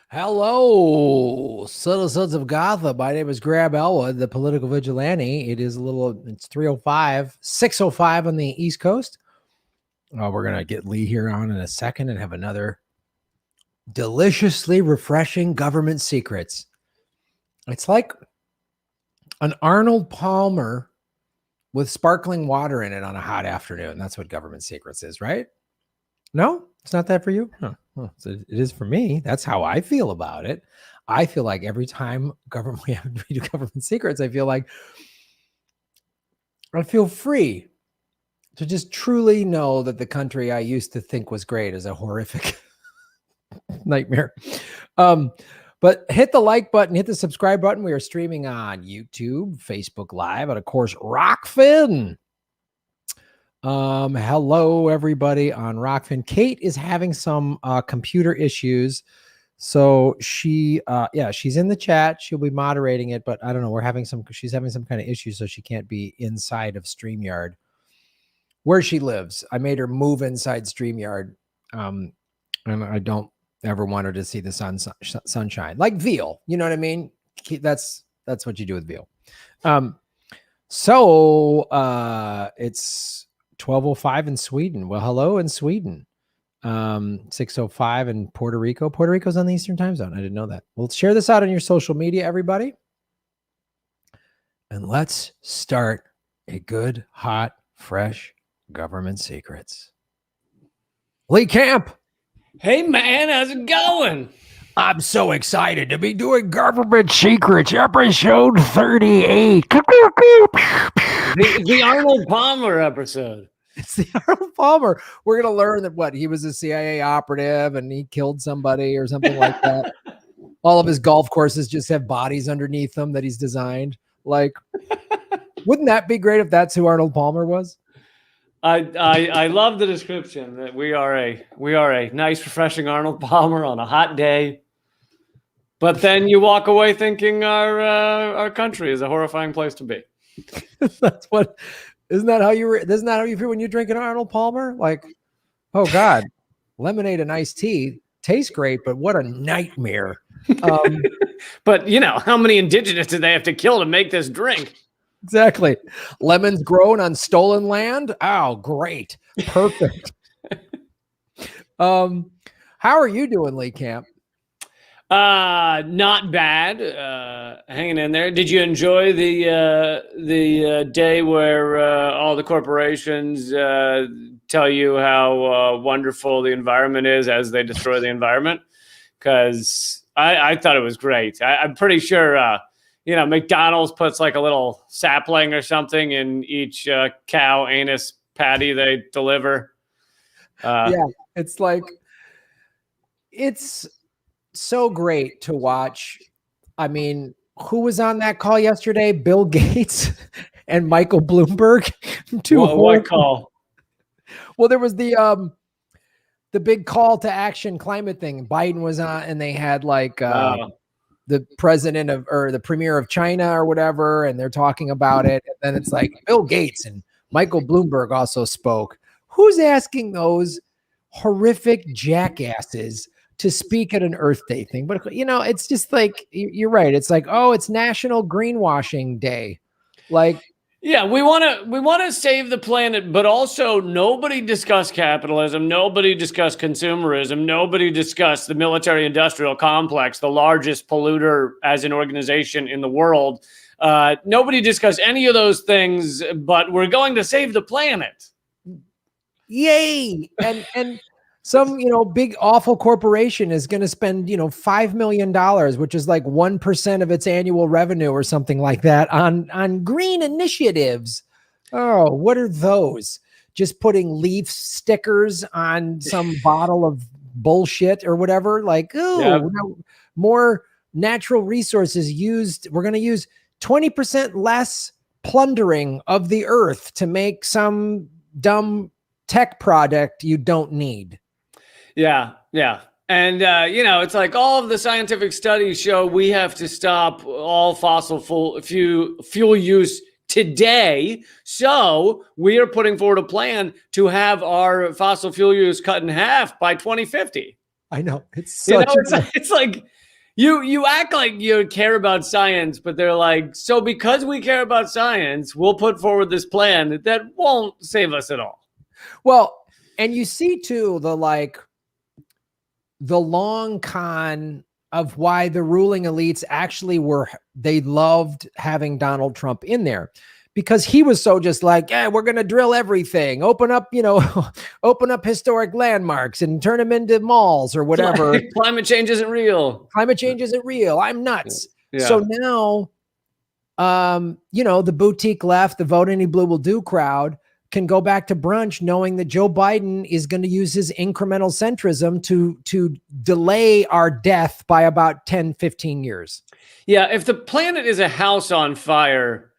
Hello, citizens of Gotham. My name is Graham Elwood, the Political Vigilante. It's 3:05, 6:05 on the East Coast. We're going to get Lee here on in a second and have another deliciously refreshing government secrets. It's like an Arnold Palmer with sparkling water in it on a hot afternoon. That's what government secrets is, right? No, it's not that for you. Huh. Well, it is for me. That's how I feel about it. I feel like every time we do government secrets, I feel free to just truly know that the country I used to think was great is a horrific nightmare. But hit the like button, hit the subscribe button. We are streaming on YouTube, Facebook Live, and of course, Rockfin. Hello everybody on Rockfin. Kate is having some computer issues, so she's in the chat. She'll be moderating it, but I don't know. She's having some kind of issue, so she can't be inside of StreamYard where she lives. I made her move inside StreamYard, and I don't ever want her to see the sunshine like veal. You know what I mean? That's what you do with veal. So it's 12:05 in Sweden. Well, hello in Sweden. 6:05 in Puerto Rico. Puerto Rico's on the Eastern time zone. I didn't know that. Well, share this out on your social media, everybody. And let's start a good, hot, fresh government secrets. Lee Camp. Hey, man, how's it going? I'm so excited to be doing government secrets, episode 38. The Arnold Palmer episode. It's the Arnold Palmer. We're going to learn that he was a CIA operative and he killed somebody or something like that. All of his golf courses just have bodies underneath them that he's designed. Like, wouldn't that be great if that's who Arnold Palmer was? I love the description that we are a nice, refreshing Arnold Palmer on a hot day. But then you walk away thinking our country is a horrifying place to be. Isn't that how you feel when you drink an Arnold Palmer? Like, oh God, lemonade and iced tea tastes great, but what a nightmare. But how many indigenous did they have to kill to make this drink? Exactly. Lemons grown on stolen land. Oh, great. Perfect. How are you doing, Lee Camp? Not bad. Hanging in there. Did you enjoy the day where all the corporations tell you how wonderful the environment is as they destroy the environment? Because I thought it was great. I'm pretty sure McDonald's puts like a little sapling or something in each cow anus patty they deliver. It's so great to watch. I mean, who was on that call yesterday? Bill Gates and Michael Bloomberg. What call? Well, there was the big call to action climate thing. Biden was on, and they had the president or the premier of China or whatever, and they're talking about it. And then it's like Bill Gates and Michael Bloomberg also spoke. Who's asking those horrific jackasses to speak at an Earth Day thing? But it's just like, you're right. It's like, oh, it's National Greenwashing Day. Like, yeah, we want to save the planet, but also nobody discussed capitalism. Nobody discussed consumerism. Nobody discussed the military-industrial complex, the largest polluter as an organization in the world. Nobody discussed any of those things, but we're going to save the planet. Yay! And some big awful corporation is going to spend $5 million, which is like 1% of its annual revenue or something like that, on green initiatives. Oh, what are those? Just putting leaf stickers on some bottle of bullshit or whatever. Like, more natural resources used. We're going to use 20% less plundering of the earth to make some dumb tech product you don't need. Yeah. And, it's like all of the scientific studies show we have to stop all fossil fuel use today. So we are putting forward a plan to have our fossil fuel use cut in half by 2050. I know. It's like You act like you care about science, but they're like, so because we care about science, we'll put forward this plan that won't save us at all. Well, and you see too the long con of why the ruling elites actually they loved having Donald Trump in there, because he was so just like, yeah, we're going to drill everything, open up historic landmarks and turn them into malls or whatever. Climate change isn't real. Climate change isn't real. I'm nuts. Yeah. So now, the boutique left, the vote any blue will do crowd can go back to brunch knowing that Joe Biden is going to use his incremental centrism to delay our death by about 10, 15 years. Yeah. If the planet is a house on fire,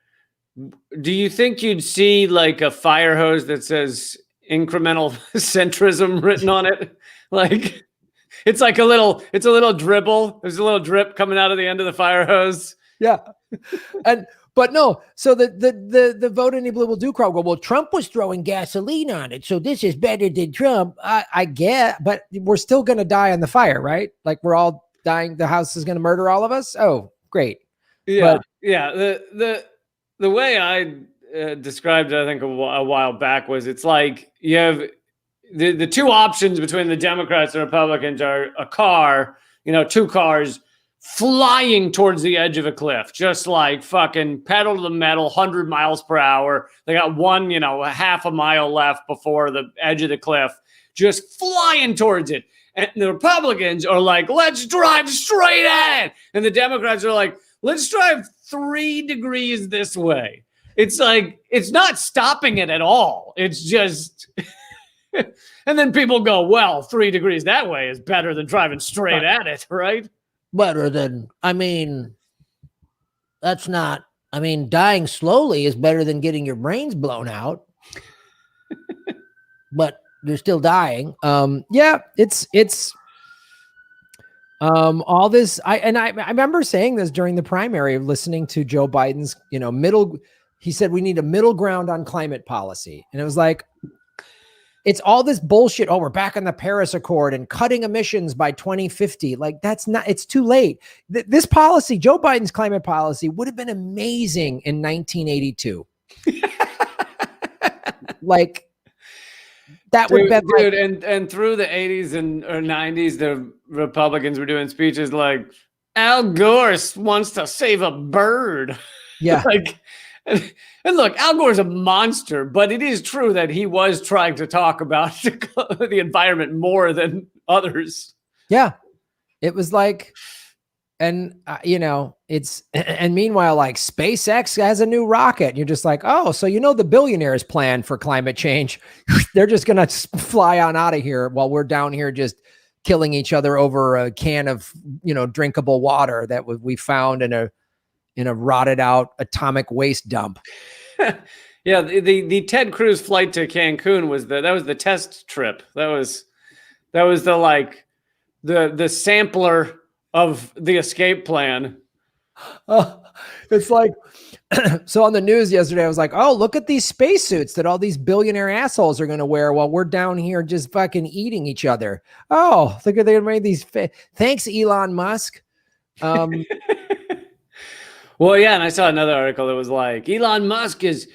do you think you'd see like a fire hose that says incremental centrism written on it? Like it's a little dribble. There's a little drip coming out of the end of the fire hose. Yeah. But no, so the vote any blue will do crowd go, well, Trump was throwing gasoline on it, so this is better than Trump. I get, but we're still going to die on the fire, right? Like we're all dying. The house is going to murder all of us. Oh, great. Yeah. The way I described it, I think a while back was it's like you have the two options between the Democrats and Republicans are a car, two cars flying towards the edge of a cliff, just like fucking pedal to the metal, 100 miles per hour. They got one, a half a mile left before the edge of the cliff, just flying towards it. And the Republicans are like, let's drive straight at it. And the Democrats are like, let's drive 3 degrees this way. It's like, it's not stopping it at all. It's just, and then people go, well, 3 degrees that way is better than driving straight at it, right? Better than, dying slowly is better than getting your brains blown out. But you're still dying. It's all this. I remember saying this during the primary, listening to Joe Biden's, he said we need a middle ground on climate policy. And it was like, it's all this bullshit. Oh, we're back on the Paris Accord and cutting emissions by 2050. Like it's too late. This policy, Joe Biden's climate policy, would have been amazing in 1982. Like that would be dude. And through the 80s or 90s, the Republicans were doing speeches like Al Gore wants to save a bird. Yeah. And look, Al Gore's a monster, but it is true that he was trying to talk about the environment more than others. Yeah. It was like, and meanwhile, like SpaceX has a new rocket. You're just like, oh, so the billionaires plan for climate change. They're just going to fly on out of here while we're down here just killing each other over a can of, drinkable water that we found in a rotted out atomic waste dump. Yeah, the Ted Cruz flight to Cancun was the test trip. That was the sampler of the escape plan. It's like, so on the news yesterday, I was like, oh, look at these spacesuits that all these billionaire assholes are going to wear while we're down here just fucking eating each other. Oh, look at they made these. Thanks, Elon Musk. Well, yeah, and I saw another article that was like, Elon Musk is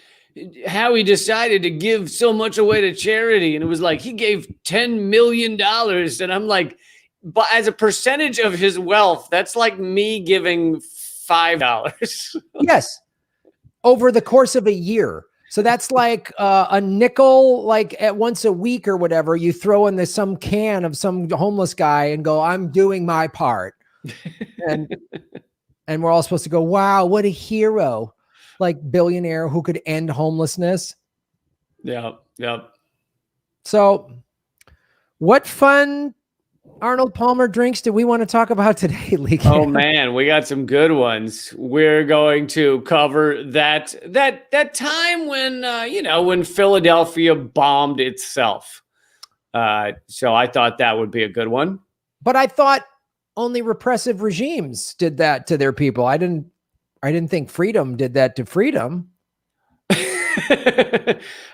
how he decided to give so much away to charity. And it was like, he gave $10 million. And I'm like, but as a percentage of his wealth, that's like me giving $5. Yes. Over the course of a year. So that's like a nickel, like at once a week or whatever, you throw in some can of some homeless guy and go, I'm doing my part. And we're all supposed to go, wow, what a hero, like billionaire who could end homelessness. Yeah. So what fun Arnold Palmer drinks do we want to talk about today, Lee? Oh man, we got some good ones. We're going to cover that time when when Philadelphia bombed itself. So I thought that would be a good one. But I thought only repressive regimes did that to their people. I didn't think freedom did that to freedom.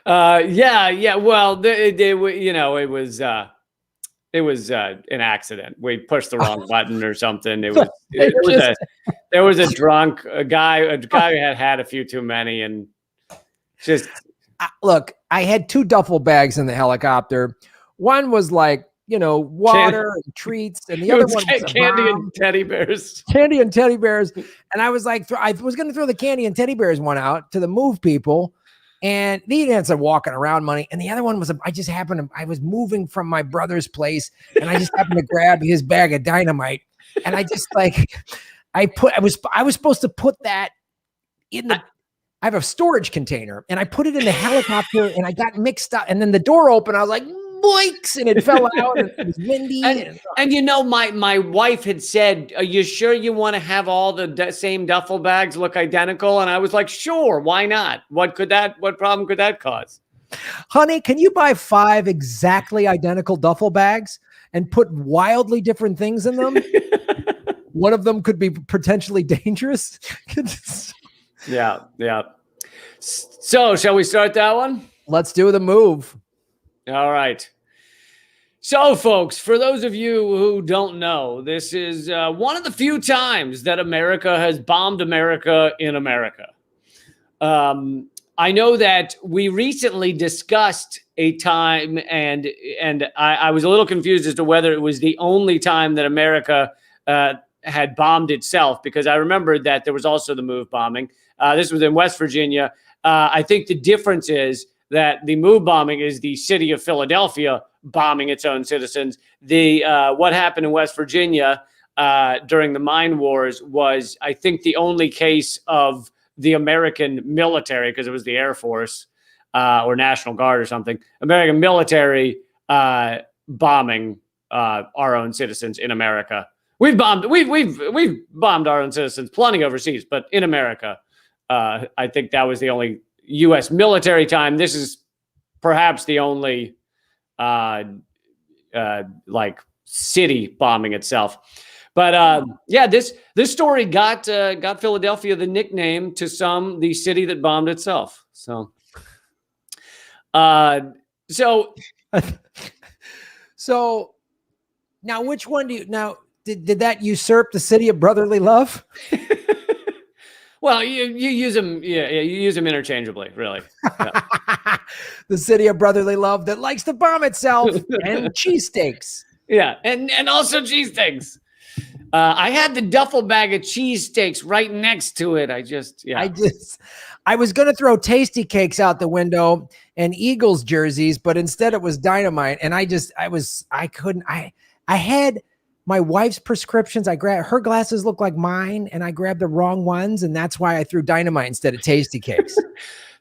Yeah. Well, it was it was an accident. We pushed the wrong button or something. There was a drunk guy who had a few too many, and just look. I had 2 duffel bags in the helicopter. One was like, water and treats, and the other one was candy and teddy bears. Candy and teddy bears. And I was like, I was going to throw the candy and teddy bears one out to the move people. And they had some walking around money. And the other one was, I was moving from my brother's place, and I just happened to grab his bag of dynamite. And I just I was supposed to put that in I have a storage container, and I put it in the helicopter, and I got mixed up. And then the door opened. I was like, boinks, and it fell out, and it was windy. And my wife had said, "Are you sure you want to have all the same duffel bags look identical?" And I was like, "Sure, why not? What problem could that cause?" Honey, can you buy 5 exactly identical duffel bags and put wildly different things in them? One of them could be potentially dangerous. Yeah. So, shall we start that one? Let's do the move. All right. So, folks, for those of you who don't know, this is one of the few times that America has bombed America in America. I know that we recently discussed a time, and I was a little confused as to whether it was the only time that America had bombed itself, because I remembered that there was also the move bombing. This was in West Virginia. I think the difference is that the move bombing is the city of Philadelphia bombing its own citizens. What happened in West Virginia during the mine wars was, I think, the only case of the American military, because it was the Air Force or National Guard or something, American military bombing our own citizens in America. We've bombed our own citizens plenty overseas, but in America, I think that was the only U.S. military time. This is perhaps the only city bombing itself. But this story got Philadelphia the nickname, to some, the city that bombed itself. So now, which one do you did that usurp the city of brotherly love? Well, you use them, you use them interchangeably, really. Yeah. The city of brotherly love that likes to bomb itself, and cheesesteaks. Yeah, and also cheesesteaks. I had the duffel bag of cheesesteaks right next to it. I was going to throw tasty cakes out the window and Eagles jerseys, but instead it was dynamite. And I had my wife's prescriptions. I grabbed her glasses, look like mine, and I grabbed the wrong ones. And that's why I threw dynamite instead of tasty cakes.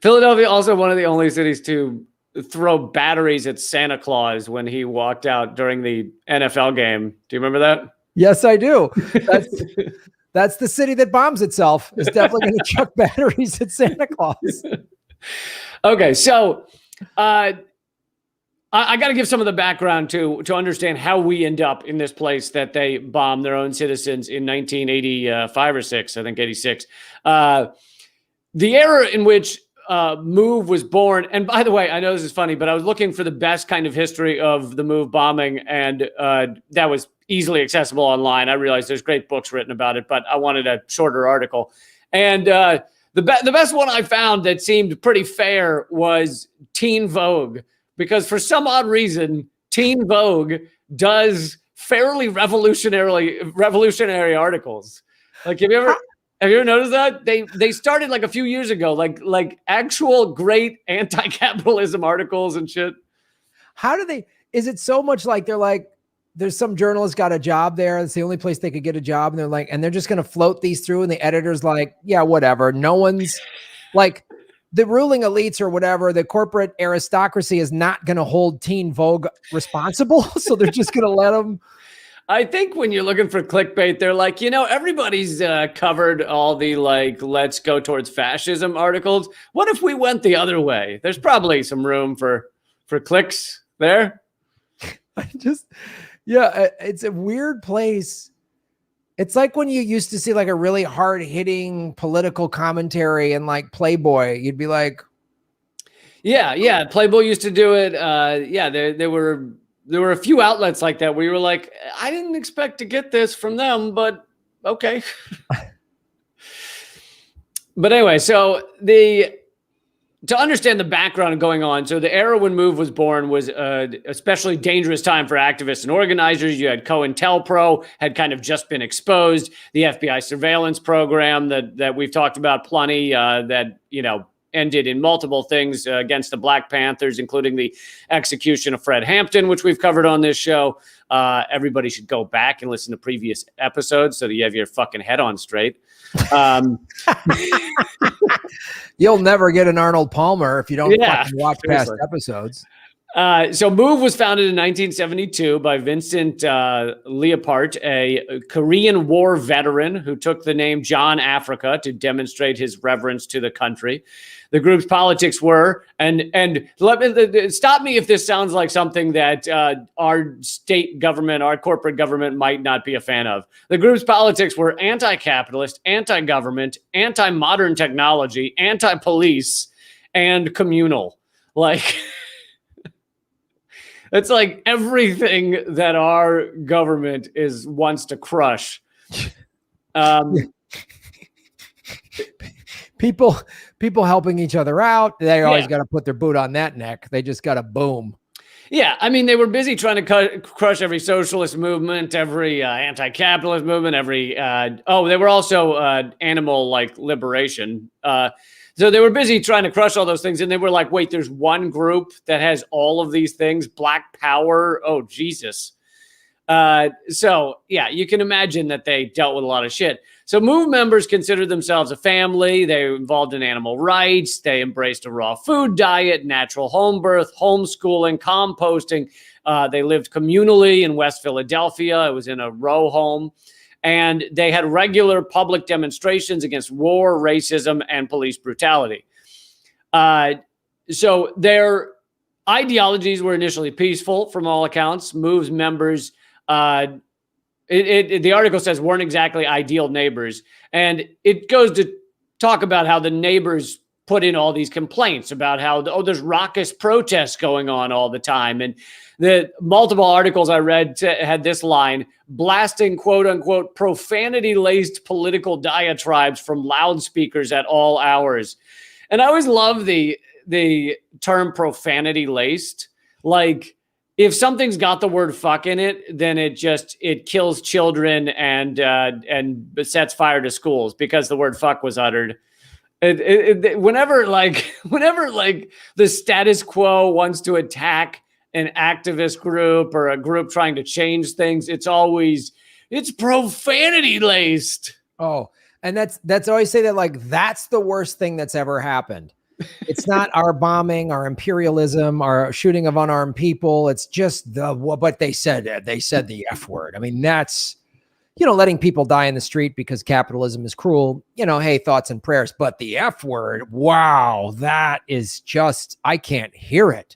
Philadelphia, also one of the only cities to throw batteries at Santa Claus when he walked out during the NFL game. Do you remember that? Yes, I do. That's the city that bombs itself. Is definitely going to chuck batteries at Santa Claus. Okay, so I got to give some of the background to understand how we end up in this place that they bombed their own citizens in 1985 or 6, I think 86. The era in which Move was born, and by the way, I know this is funny, but I was looking for the best kind of history of the Move bombing, and that was easily accessible online. I realized there's great books written about it, but I wanted a shorter article. And the best one I found that seemed pretty fair was Teen Vogue, because for some odd reason, Teen Vogue does fairly revolutionary articles. Like, have you ever noticed that? They started like a few years ago, like actual great anti-capitalism articles and shit. How do they? Is it so much like they're like, there's some journalist got a job there. It's the only place they could get a job. And they're like, and they're just going to float these through. And the editor's like, yeah, whatever. No one's like, the ruling elites or whatever, the corporate aristocracy is not going to hold Teen Vogue responsible. So they're just going to let them. I think when you're looking for clickbait, they're like, everybody's covered all the let's go towards fascism articles. What if we went the other way? There's probably some room for clicks there. It's a weird place. It's like when you used to see like a really hard hitting political commentary and like Playboy, you'd be like, yeah. Playboy used to do it. They were there were a few outlets like that where you were like, I didn't expect to get this from them, but okay. But anyway, so to understand the background going on, so the era when Move was born was an especially dangerous time for activists and organizers. You had COINTELPRO had kind of just been exposed, the FBI surveillance program that we've talked about plenty, that, you know, ended in multiple things against the Black Panthers, including the execution of Fred Hampton, which we've covered on this show. Everybody should go back and listen to previous episodes so that you have your fucking head on straight. You'll never get an Arnold Palmer if you don't fucking watch seriously. past episodes. So Move was founded in 1972 by Vincent Leopard, a Korean War veteran who took the name John Africa to demonstrate his reverence to the country. The group's politics were, and let me stop me if this sounds like something that our state government, our corporate government might not be a fan of. The group's politics were anti-capitalist, anti-government, anti-modern technology, anti-police, and communal. Like, it's like everything that our government wants to crush. People helping each other out. They always got to put their boot on that neck. They just got to boom. Yeah, I mean, they were busy trying to crush every socialist movement, every anti-capitalist movement, every they were also animal liberation. So they were busy trying to crush all those things, and they were like, wait, there's one group that has all of these things, Black Power. Oh, Jesus. So yeah, you can imagine that they dealt with a lot of shit. So Move members considered themselves a family. They were involved in animal rights. They embraced a raw food diet, natural home birth, homeschooling, composting. They lived communally in West Philadelphia. It was in a row home. And they had regular public demonstrations against war, racism, and police brutality. So their ideologies were initially peaceful from all accounts. Move's members, the article says, weren't exactly ideal neighbors. And it goes to talk about how the neighbors put in all these complaints about how, there's raucous protests going on all the time. And the multiple articles I read had this line: blasting quote unquote profanity laced political diatribes from loudspeakers at all hours. And I always love the term profanity laced. Like, if something's got the word fuck in it, then it kills children and sets fire to schools because the word fuck was uttered. Whenever the status quo wants to attack an activist group or a group trying to change things, it's profanity laced. Oh, and that's always say that that's the worst thing that's ever happened. It's not our bombing, our imperialism, our shooting of unarmed people. It's just what they said. They said the F word. I mean, that's, letting people die in the street because capitalism is cruel. Hey, thoughts and prayers. But the F word, wow, that is just, I can't hear it.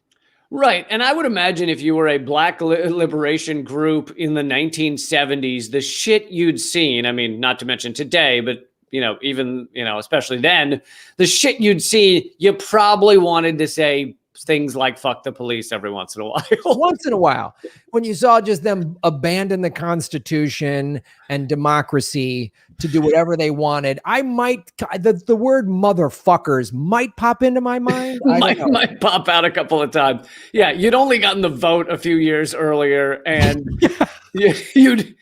Right. And I would imagine if you were a Black liberation group in the 1970s, the shit you'd seen, I mean, not to mention today, but even, especially then, the shit you'd see, you probably wanted to say things like fuck the police every once in a while. Once in a while. When you saw just them abandon the Constitution and democracy to do whatever they wanted, I might, the word motherfuckers might pop into my mind. might pop out a couple of times. Yeah, you'd only gotten the vote a few years earlier, and you'd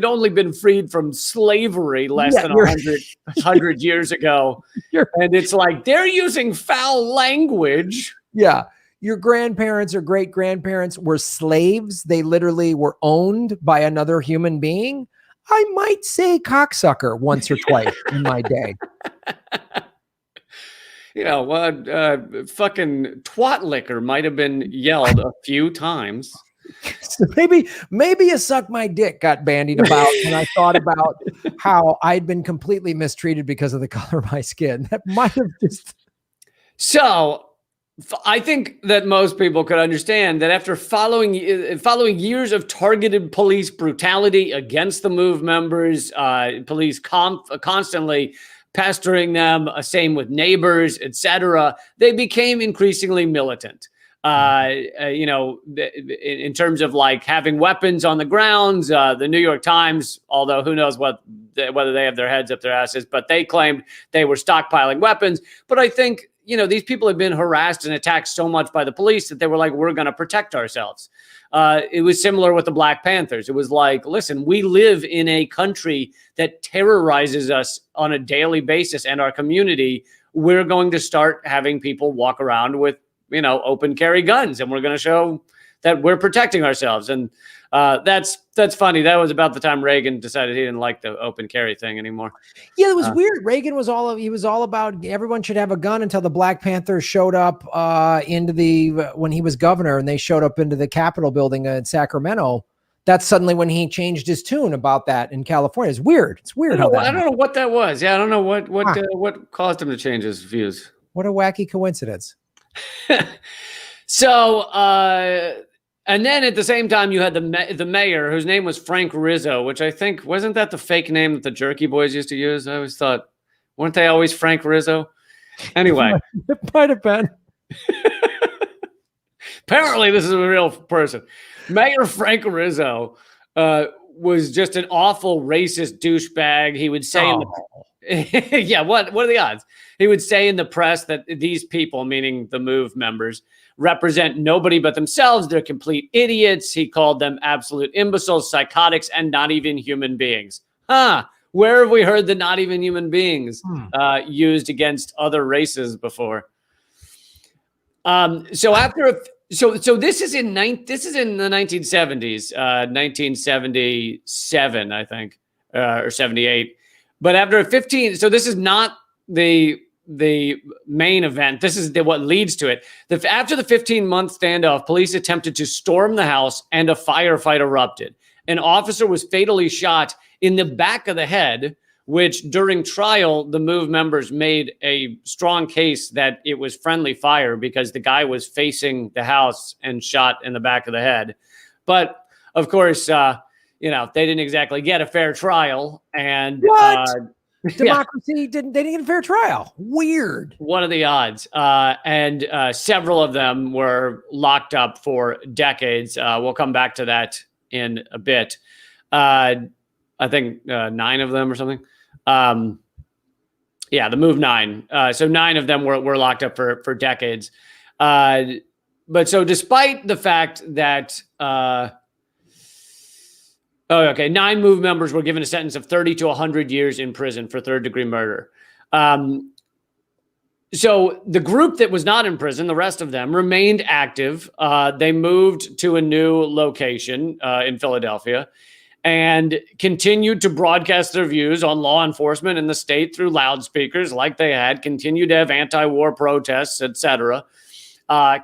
only been freed from slavery less than 100 years ago. And it's like, they're using foul language. Yeah. Your grandparents or great grandparents were slaves. They literally were owned by another human being. I might say cocksucker once or twice in my day. Fucking twat liquor might have been yelled a few times. So maybe you suck my dick got bandied about when I thought about how I'd been completely mistreated because of the color of my skin. That might have just. So I think that most people could understand that after following years of targeted police brutality against the Move members, police constantly pestering them, same with neighbors, etc., they became increasingly militant. In terms of like having weapons on the grounds. The New York Times, although who knows whether they have their heads up their asses, but they claimed they were stockpiling weapons. But I think, these people have been harassed and attacked so much by the police that they were like, we're going to protect ourselves. It was similar with the Black Panthers. It was like, listen, we live in a country that terrorizes us on a daily basis and our community. We're going to start having people walk around with, open carry guns, and we're going to show that we're protecting ourselves. And that's funny. That was about the time Reagan decided he didn't like the open carry thing anymore. Yeah, it was weird. Reagan was all about everyone should have a gun until the Black Panthers showed up when he was governor, and they showed up into the Capitol building in Sacramento. That's suddenly when he changed his tune about that in California. It's weird. It's weird. I don't know what that was. Yeah, I don't know what caused him to change his views. What a wacky coincidence. So, and then at the same time, you had the mayor, whose name was Frank Rizzo, which I think, wasn't that the fake name that the Jerky Boys used to use? I always thought, weren't they always Frank Rizzo? Anyway. It might have been. Apparently, this is a real person. Mayor Frank Rizzo was just an awful racist douchebag. He would say, yeah, what are the odds? He would say in the press that these people, meaning the MOVE members, represent nobody but themselves. They're complete idiots. He called them absolute imbeciles, psychotics, and not even human beings. Where have we heard the not even human beings used against other races before? So this is in the 1970s, 1977, I think, or 78. But after so this is not the main event. This is what leads to it. After the 15-month standoff, police attempted to storm the house and a firefight erupted. An officer was fatally shot in the back of the head, which during trial, the MOVE members made a strong case that it was friendly fire because the guy was facing the house and shot in the back of the head. But of course, they didn't exactly get a fair trial. And democracy they didn't get a fair trial. Weird. What are the odds? And several of them were locked up for decades. We'll come back to that in a bit. I think 9 of them or something. The MOVE 9. So 9 of them were locked up for decades. But so despite the fact that 9 MOVE members were given a sentence of 30 to 100 years in prison for third-degree murder. So the group that was not in prison, the rest of them, remained active. They moved to a new location in Philadelphia and continued to broadcast their views on law enforcement in the state through loudspeakers like they had, continued to have anti-war protests, etc.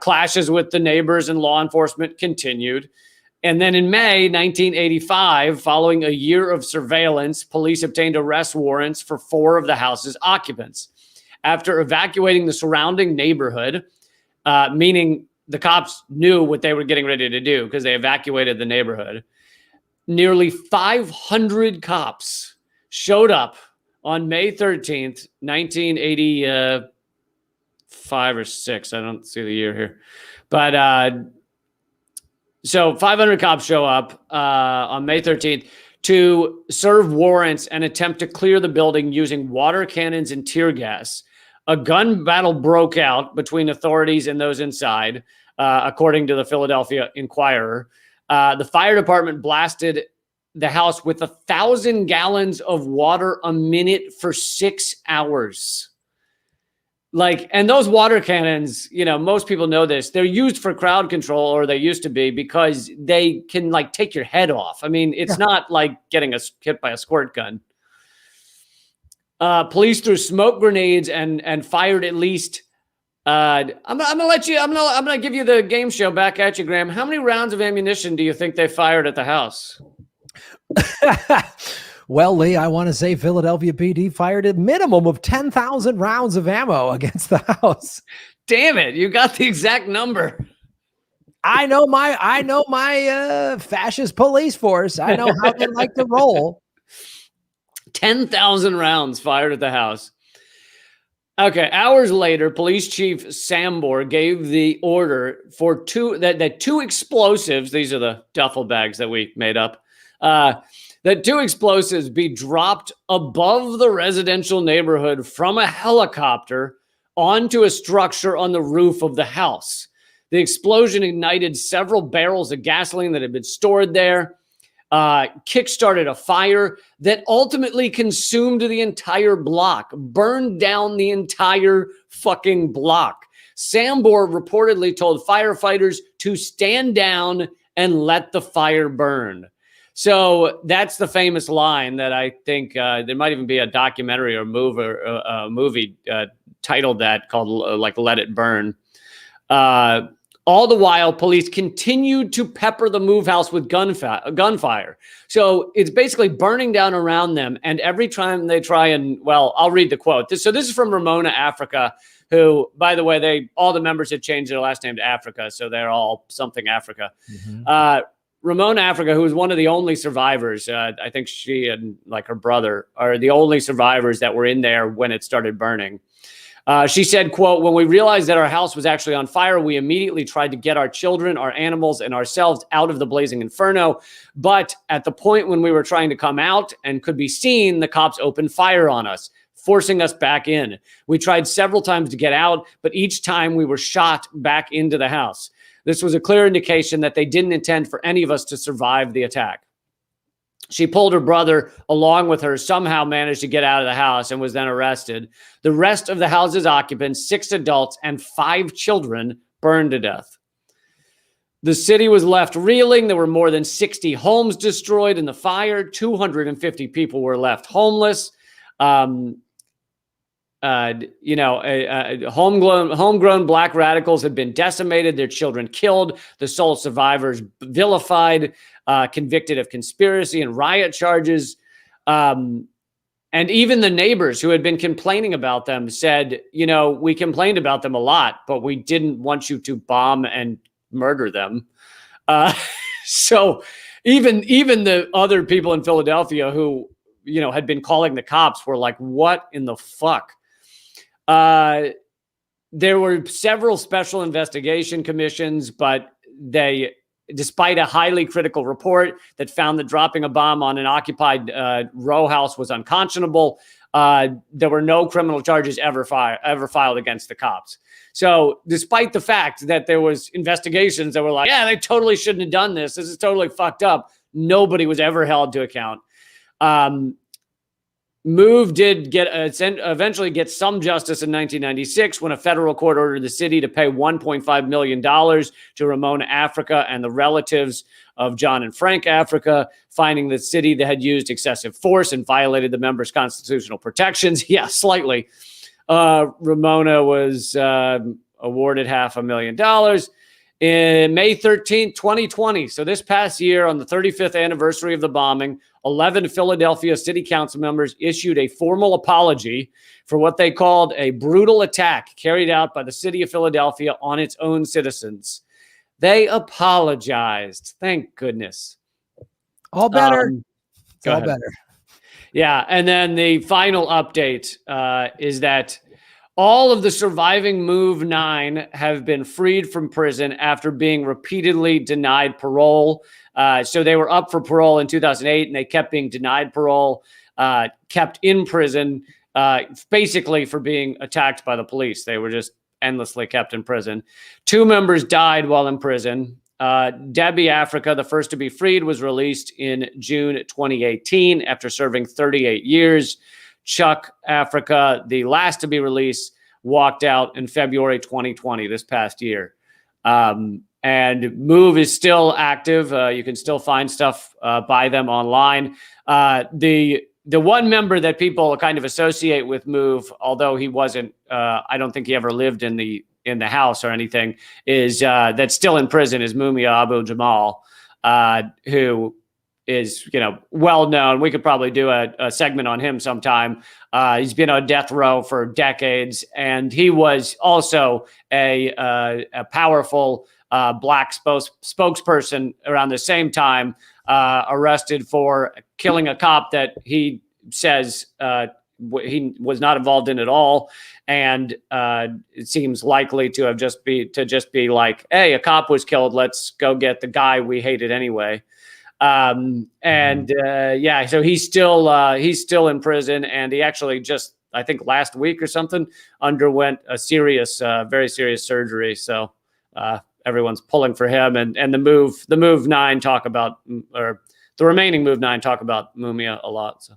Clashes with the neighbors and law enforcement continued. And then in May 1985, following a year of surveillance, police obtained arrest warrants for 4 of the house's occupants. After evacuating the surrounding neighborhood, meaning the cops knew what they were getting ready to do because they evacuated the neighborhood, nearly 500 cops showed up on May 13th, 1985 or 6. I don't see the year here. But so 500 cops show up on May 13th to serve warrants and attempt to clear the building using water cannons and tear gas. A gun battle broke out between authorities and those inside, according to the Philadelphia Inquirer. The fire department blasted the house with 1,000 gallons of water a minute for 6 hours. And those water cannons, most people know this. They're used for crowd control, or they used to be, because they can take your head off. I mean, it's not like getting hit by a squirt gun. Police threw smoke grenades and fired at least. I'm gonna give you the game show back at you, Graham. How many rounds of ammunition do you think they fired at the house? Well, Lee, I want to say Philadelphia PD fired a minimum of 10,000 rounds of ammo against the house. Damn it. You got the exact number. I know my fascist police force. I know how they like to roll. 10,000 rounds fired at the house. Okay, hours later, Police Chief Sambor gave the order for that two explosives, these are the duffel bags that we made up, that two explosives be dropped above the residential neighborhood from a helicopter onto a structure on the roof of the house. The explosion ignited several barrels of gasoline that had been stored there, kickstarted a fire that ultimately consumed the entire block, burned down the entire fucking block. Sambor reportedly told firefighters to stand down and let the fire burn. So that's the famous line that I think there might even be a documentary or movie titled that, called like Let It Burn. All the while, police continued to pepper the move house with gunfire. So it's basically burning down around them. And every time they try and, well, I'll read the quote. This is from Ramona, Africa, who, by the way, all the members had changed their last name to Africa. So they're all something Africa. Mm-hmm. Ramona, Africa, who was one of the only survivors, I think she and like her brother are the only survivors that were in there when it started burning. She said, quote, "When we realized that our house was actually on fire, we immediately tried to get our children, our animals, and ourselves out of the blazing inferno. But at the point when we were trying to come out and could be seen, the cops opened fire on us, forcing us back in. We tried several times to get out, but each time we were shot back into the house. This was a clear indication that they didn't intend for any of us to survive the attack." She pulled her brother along with her, somehow managed to get out of the house, and was then arrested. The rest of the house's occupants, 6 adults and 5 children, burned to death. The city was left reeling. There were more than 60 homes destroyed in the fire. 250 people were left homeless. Homegrown black radicals had been decimated, their children killed, the sole survivors vilified, convicted of conspiracy and riot charges. And even the neighbors who had been complaining about them said, we complained about them a lot, but we didn't want you to bomb and murder them. So even the other people in Philadelphia who, had been calling the cops were like, what in the fuck? There were several special investigation commissions, but despite a highly critical report that found that dropping a bomb on an occupied row house was unconscionable, there were no criminal charges ever filed against the cops. So despite the fact that there was investigations that were like, yeah, they totally shouldn't have done this, this is totally fucked up, nobody was ever held to account. Move did eventually get some justice in 1996 when a federal court ordered the city to pay $1.5 million to Ramona, Africa, and the relatives of John and Frank, Africa, finding the city that had used excessive force and violated the members' constitutional protections. Yeah, slightly. Ramona was awarded $500,000. In May 13th, 2020, so this past year, on the 35th anniversary of the bombing, 11 Philadelphia city council members issued a formal apology for what they called a brutal attack carried out by the city of Philadelphia on its own citizens. They apologized. Thank goodness. All better. It's all better. Yeah, and then the final update is that all of the surviving Move 9 have been freed from prison after being repeatedly denied parole. So they were up for parole in 2008, and they kept being denied parole, kept in prison, basically for being attacked by the police. They were just endlessly kept in prison. 2 members died while in prison. Debbie, Africa, the first to be freed, was released in June 2018 after serving 38 years. Chuck, Africa, the last to be released, walked out in February 2020, this past year. And Move is still active. You can still find stuff by them online. The one member that people kind of associate with Move, although he wasn't, I don't think he ever lived in the house or anything, is that's still in prison, is Mumia Abu Jamal, who is, well known. We could probably do a segment on him sometime. He's been on death row for decades, and he was also a powerful black spokesperson around the same time, arrested for killing a cop that he says he was not involved in at all. And it seems likely to have just be like, hey, a cop was killed. Let's go get the guy we hated anyway. So he's still in prison, and he actually just, I think last week or something, underwent a very serious surgery. So everyone's pulling for him, and the Move 9 talk about, or the remaining Move 9 talk about Mumia a lot. So,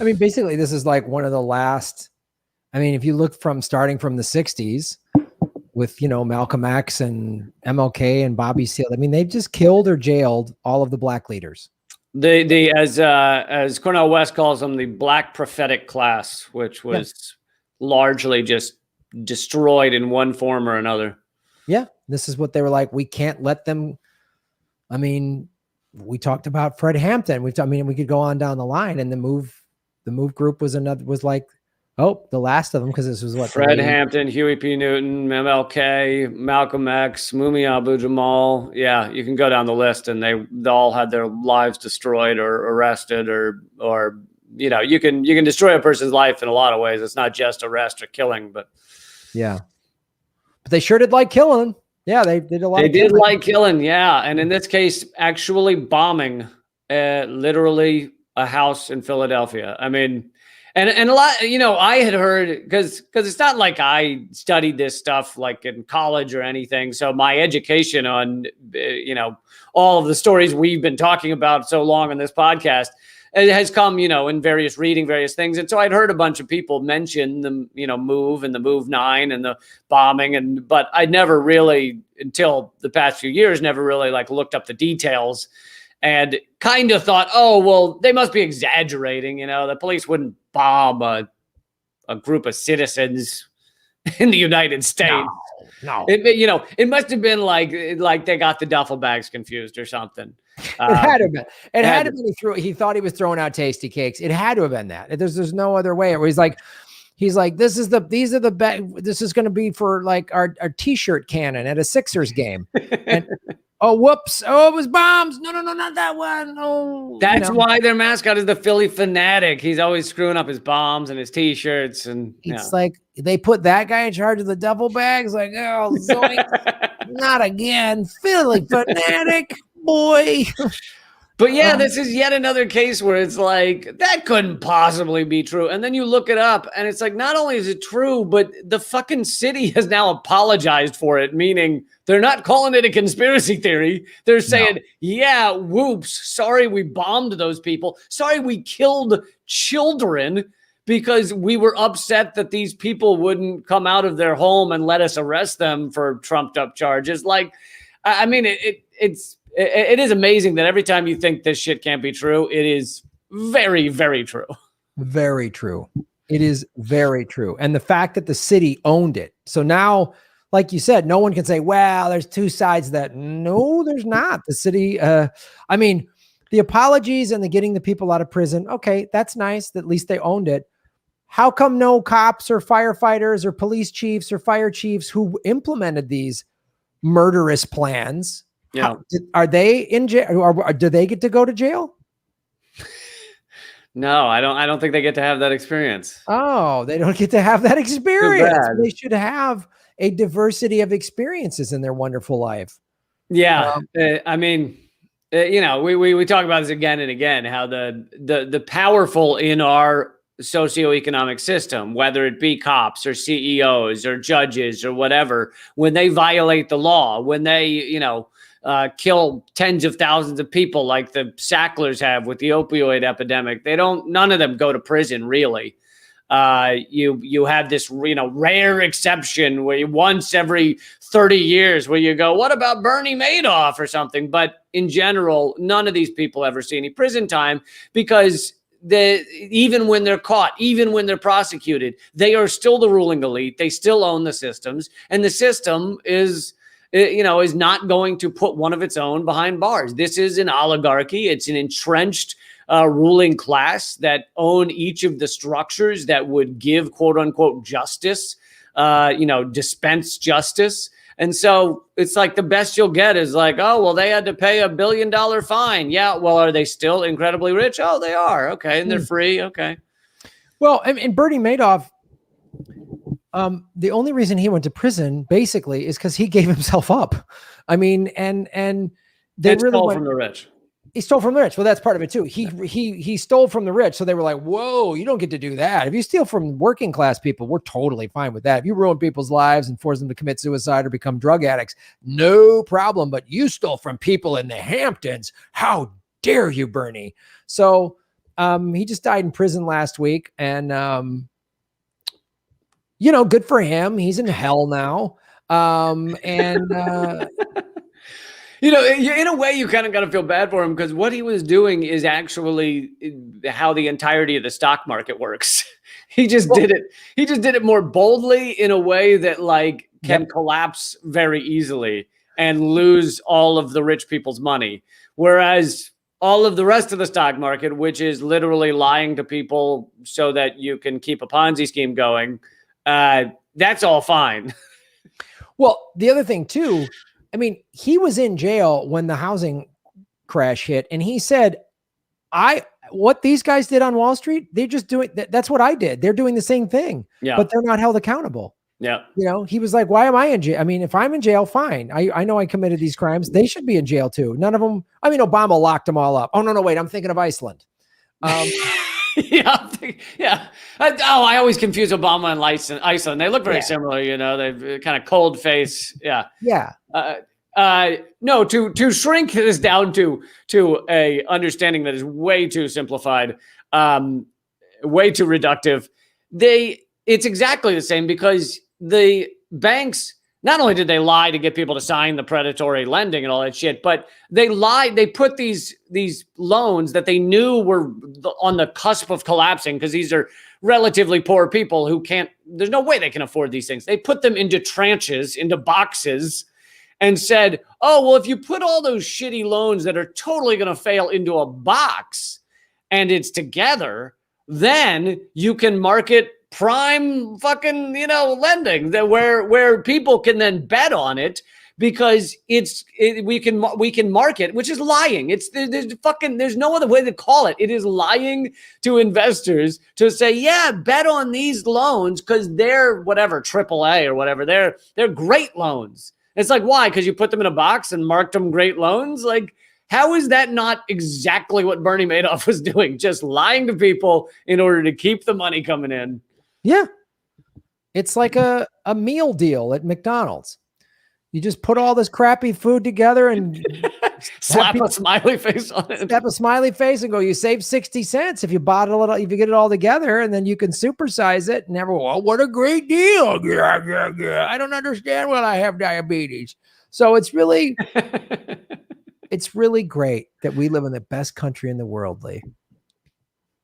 I mean, basically, this is like one of the last. I mean, if you look starting from the 60s with, Malcolm X and MLK and Bobby Seale, I mean, they've just killed or jailed all of the black leaders. As Cornel West calls them, the black prophetic class, which was largely just destroyed in one form or another. Yeah. This is what they were like. We can't let them. I mean, we talked about Fred Hampton. we could go on down the line, and the move group was like, oh, the last of them, because this was what Fred Hampton, Huey P. Newton, MLK, Malcolm X, Mumia Abu-Jamal. Yeah, you can go down the list, and they all had their lives destroyed or arrested, or you can destroy a person's life in a lot of ways. It's not just arrest or killing, but but they sure did like killing. Yeah, they did a lot. They did like killing, yeah, and in this case, actually bombing, literally a house in Philadelphia. I mean. And a lot, I had heard, because it's not like I studied this stuff like in college or anything. So my education on, all of the stories we've been talking about so long on this podcast, it has come, in reading various things. And so I'd heard a bunch of people mention the, Move and the Move 9 and the bombing. But I never really, until the past few years, never really looked up the details. And kind of thought, oh, well, they must be exaggerating. The police wouldn't bomb a group of citizens in the United States. No. It must have been like they got the duffel bags confused or something. It had to have been. It had to be. He thought he was throwing out tasty cakes. It had to have been that. There's no other way. He's like, this is going to be for like our t-shirt cannon at a Sixers game. And oh, whoops. Oh, it was bombs. No, not that one. Oh, that's why their mascot is the Philly Fanatic. He's always screwing up his bombs and his t-shirts. And it's like they put that guy in charge of the duffel bags. Like, oh, zoinks. Not again. Philly Fanatic, boy. But yeah, this is yet another case where it's like, that couldn't possibly be true. And then you look it up, and it's like, not only is it true, but the fucking city has now apologized for it, meaning they're not calling it a conspiracy theory. They're saying, yeah, whoops, sorry we bombed those people. Sorry we killed children because we were upset that these people wouldn't come out of their home and let us arrest them for trumped up charges. Like, I mean, it is amazing that every time you think this shit can't be true, it is very, very true. Very true. It is very true. And the fact that the city owned it. So now, like you said, no one can say, well, there's two sides to that. No, there's not. The city, the apologies and the getting the people out of prison. Okay, that's nice. At least they owned it. How come no cops or firefighters or police chiefs or fire chiefs who implemented these murderous plans? Yeah. Are they in jail, or do they get to go to jail? No, I don't think they get to have that experience. Oh, they don't get to have that experience. They should have a diversity of experiences in their wonderful life. Yeah. I mean, we talk about this again and again, how the powerful in our socioeconomic system, whether it be cops or CEOs or judges or whatever, when they violate the law, when they, kill tens of thousands of people like the Sacklers have with the opioid epidemic, none of them go to prison, really. You have this, rare exception where once every 30 years where you go, what about Bernie Madoff or something? But in general, none of these people ever see any prison time, because even when they're caught, even when they're prosecuted, they are still the ruling elite. They still own the systems, and the system is not going to put one of its own behind bars. This is an oligarchy. It's an entrenched ruling class that own each of the structures that would give quote unquote justice, dispense justice. And so it's like the best you'll get is like, oh, well, they had to pay $1 billion fine. Yeah. Well, are they still incredibly rich? Oh, they are. Okay. And they're free. Okay. Well, and Bernie Madoff, the only reason he went to prison basically is because he gave himself up. I mean, and they really stole from the rich. He stole from the rich. Well, that's part of it too. He stole from the rich. So they were like, whoa, you don't get to do that. If you steal from working class people, we're totally fine with that. If you ruin people's lives and force them to commit suicide or become drug addicts, no problem. But you stole from people in the Hamptons. How dare you, Bernie? So he just died in prison last week. And, good for him. He's in hell now. In a way, you kind of got to feel bad for him because what he was doing is actually how the entirety of the stock market works. He just did it. He just did it more boldly in a way that can collapse very easily and lose all of the rich people's money. Whereas all of the rest of the stock market, which is literally lying to people so that you can keep a Ponzi scheme going, that's all fine. Well, the other thing too, I mean, he was in jail when the housing crash hit, and he said, what these guys did on Wall Street, they're just doing that's what I did. They're doing the same thing, but they're not held accountable. Yeah. He was like, why am I in jail? I mean, if I'm in jail, fine. I know I committed these crimes. They should be in jail too. None of them. I mean, Obama locked them all up. Oh, no, wait. I'm thinking of Iceland. Yeah. I always confuse Obama and Iceland. They look very similar, they've kind of cold face. Yeah. Yeah. No, to shrink this down to a understanding that is way too simplified, way too reductive. It's exactly the same because the banks, not only did they lie to get people to sign the predatory lending and all that shit, but they lied. They put these loans that they knew were on the cusp of collapsing because these are relatively poor people who there's no way they can afford these things. They put them into tranches, into boxes, and said, oh, well, if you put all those shitty loans that are totally going to fail into a box and it's together, then you can market prime fucking, lending that where people can then bet on it because we can market, which is lying. There's no other way to call it. It is lying to investors to say, yeah, bet on these loans because they're whatever, AAA or whatever. They're great loans. It's like, why? Because you put them in a box and marked them great loans? Like, how is that not exactly what Bernie Madoff was doing? Just lying to people in order to keep the money coming in. Yeah. It's like a meal deal at McDonald's. You just put all this crappy food together and slap a smiley face on it. Slap a smiley face and go, you save 60 cents if you if you get it all together, and then you can supersize it and everyone, oh, what a great deal. Yeah. I don't understand when I have diabetes. So it's really great that we live in the best country in the world, Lee.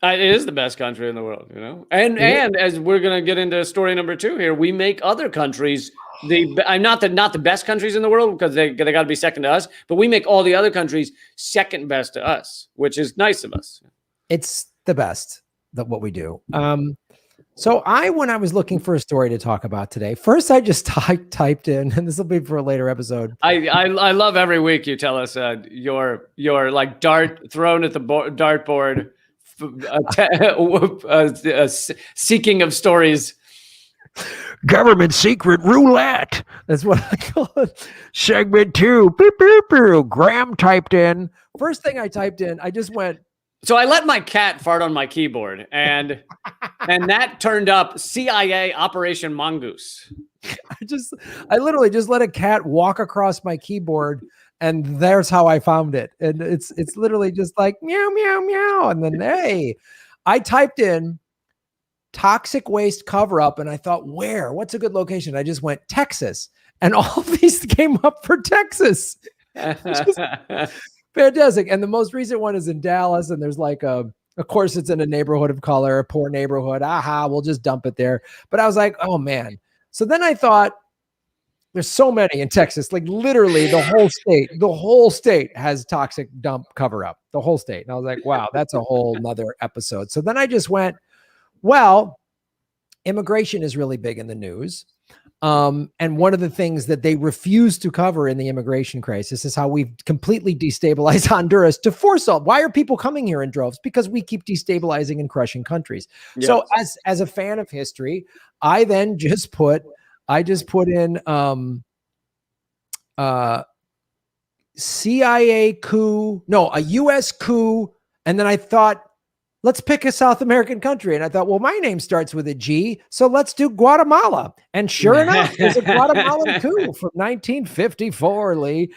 It is the best country in the world, and as we're going to get into story number 2 here, we make other countries not the best countries in the world because they got to be second to us, but we make all the other countries second best to us, which is nice of us. It's the best what we do. So when I was looking for a story to talk about today, first I just typed in, and this will be for a later episode. I love every week you tell us your like dart thrown at the dartboard. Seeking of stories. Government secret roulette. That's what I call it. Segment 2. Beep, beep, beep. Graham typed in. First thing I typed in, I just went. So I let my cat fart on my keyboard, and that turned up CIA Operation Mongoose. I literally just let a cat walk across my keyboard. And there's how I found it. And it's literally just like meow, meow, meow. And then, hey, I typed in toxic waste cover up and I thought, what's a good location? I just went Texas, and all of these came up for Texas. Fantastic. And the most recent one is in Dallas. And there's of course it's in a neighborhood of color, a poor neighborhood. We'll just dump it there. But I was like, oh man. So then I thought, there's so many in Texas, like literally the whole state has toxic dump cover up, the whole state. And I was like, wow, that's a whole nother episode. So then I just went, well, immigration is really big in the news. And one of the things that they refuse to cover in the immigration crisis is how we've completely destabilized Honduras to force all. Why are people coming here in droves? Because we keep destabilizing and crushing countries. Yep. So as a fan of history, I then just put in CIA coup, no, a US coup. And then I thought, let's pick a South American country. And I thought, well, my name starts with a G, so let's do Guatemala. And sure enough, there's a Guatemalan coup from 1954, Lee,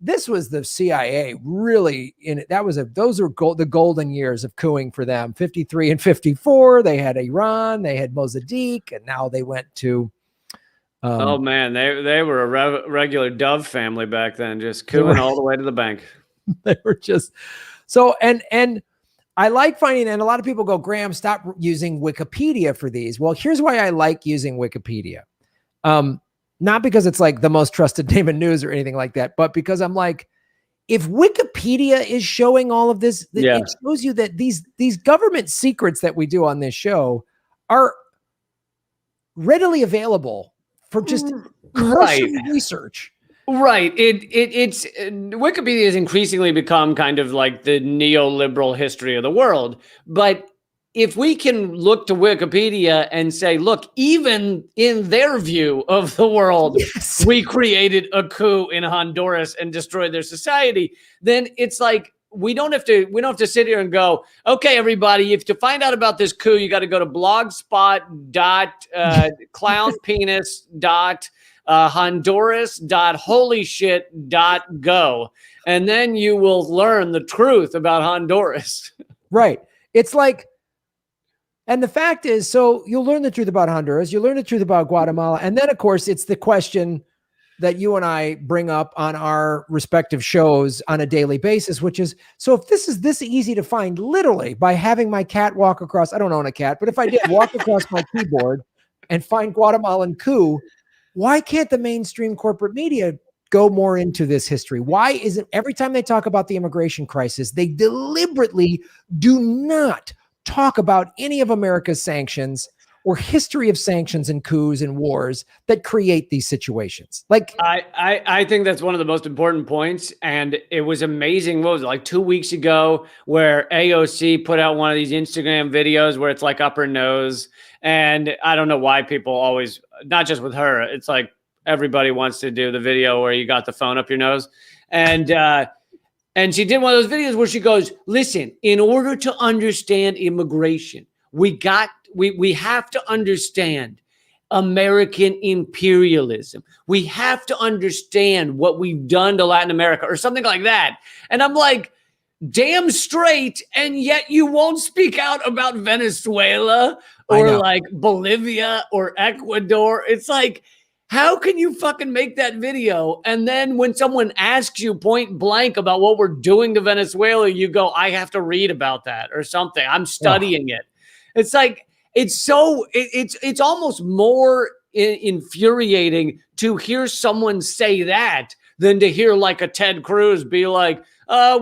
this was the CIA really in it. Those are the golden years of couing for them. 53 and 54, they had Iran, they had Mossadegh, and now they went to oh man, they were a regular Dove family back then, just cooing all the way to the bank. They were just so, and I like finding, and a lot of people go, Graham, stop using Wikipedia for these. Well, here's why I like using Wikipedia. Not because it's like the most trusted name in news or anything like that, but because I'm like, if Wikipedia is showing all of this, it shows you that these government secrets that we do on this show are readily available for just cursory research. Right. It's Wikipedia has increasingly become kind of like the neoliberal history of the world. But if we can look to Wikipedia and say, look, even in their view of the world, we created a coup in Honduras and destroyed their society, then it's like we don't have to sit here and go, okay, everybody, if to find out about this coup, you got to go to blogspot.clownpenis. Honduras.holyshit.go, and then you will learn the truth about Honduras. Right. It's like, and the fact is, so you'll learn the truth about Honduras, you'll learn the truth about Guatemala, and then of course it's the question that you and I bring up on our respective shows on a daily basis, which is, so if this is this easy to find literally by having my cat walk across, I don't own a cat, but if I did walk across my keyboard and find Guatemalan coup, why can't the mainstream corporate media go more into this history? Why is it every time they talk about the immigration crisis, they deliberately do not talk about any of America's sanctions or history of sanctions and coups and wars that create these situations? Like, I think that's one of the most important points. And it was amazing. What was it, like 2 weeks ago, where AOC put out one of these Instagram videos where it's like up her nose. And I don't know why people always, not just with her, it's like everybody wants to do the video where you got the phone up your nose. And she did one of those videos where she goes, listen, in order to understand immigration, we have to understand American imperialism. We have to understand what we've done to Latin America or something like that. And I'm like, damn straight. And yet you won't speak out about Venezuela or like Bolivia or Ecuador. It's like, how can you fucking make that video? And then when someone asks you point blank about what we're doing to Venezuela, you go, I have to read about that or something. I'm studying it. It's like, it's almost more infuriating to hear someone say that than to hear like a Ted Cruz be like,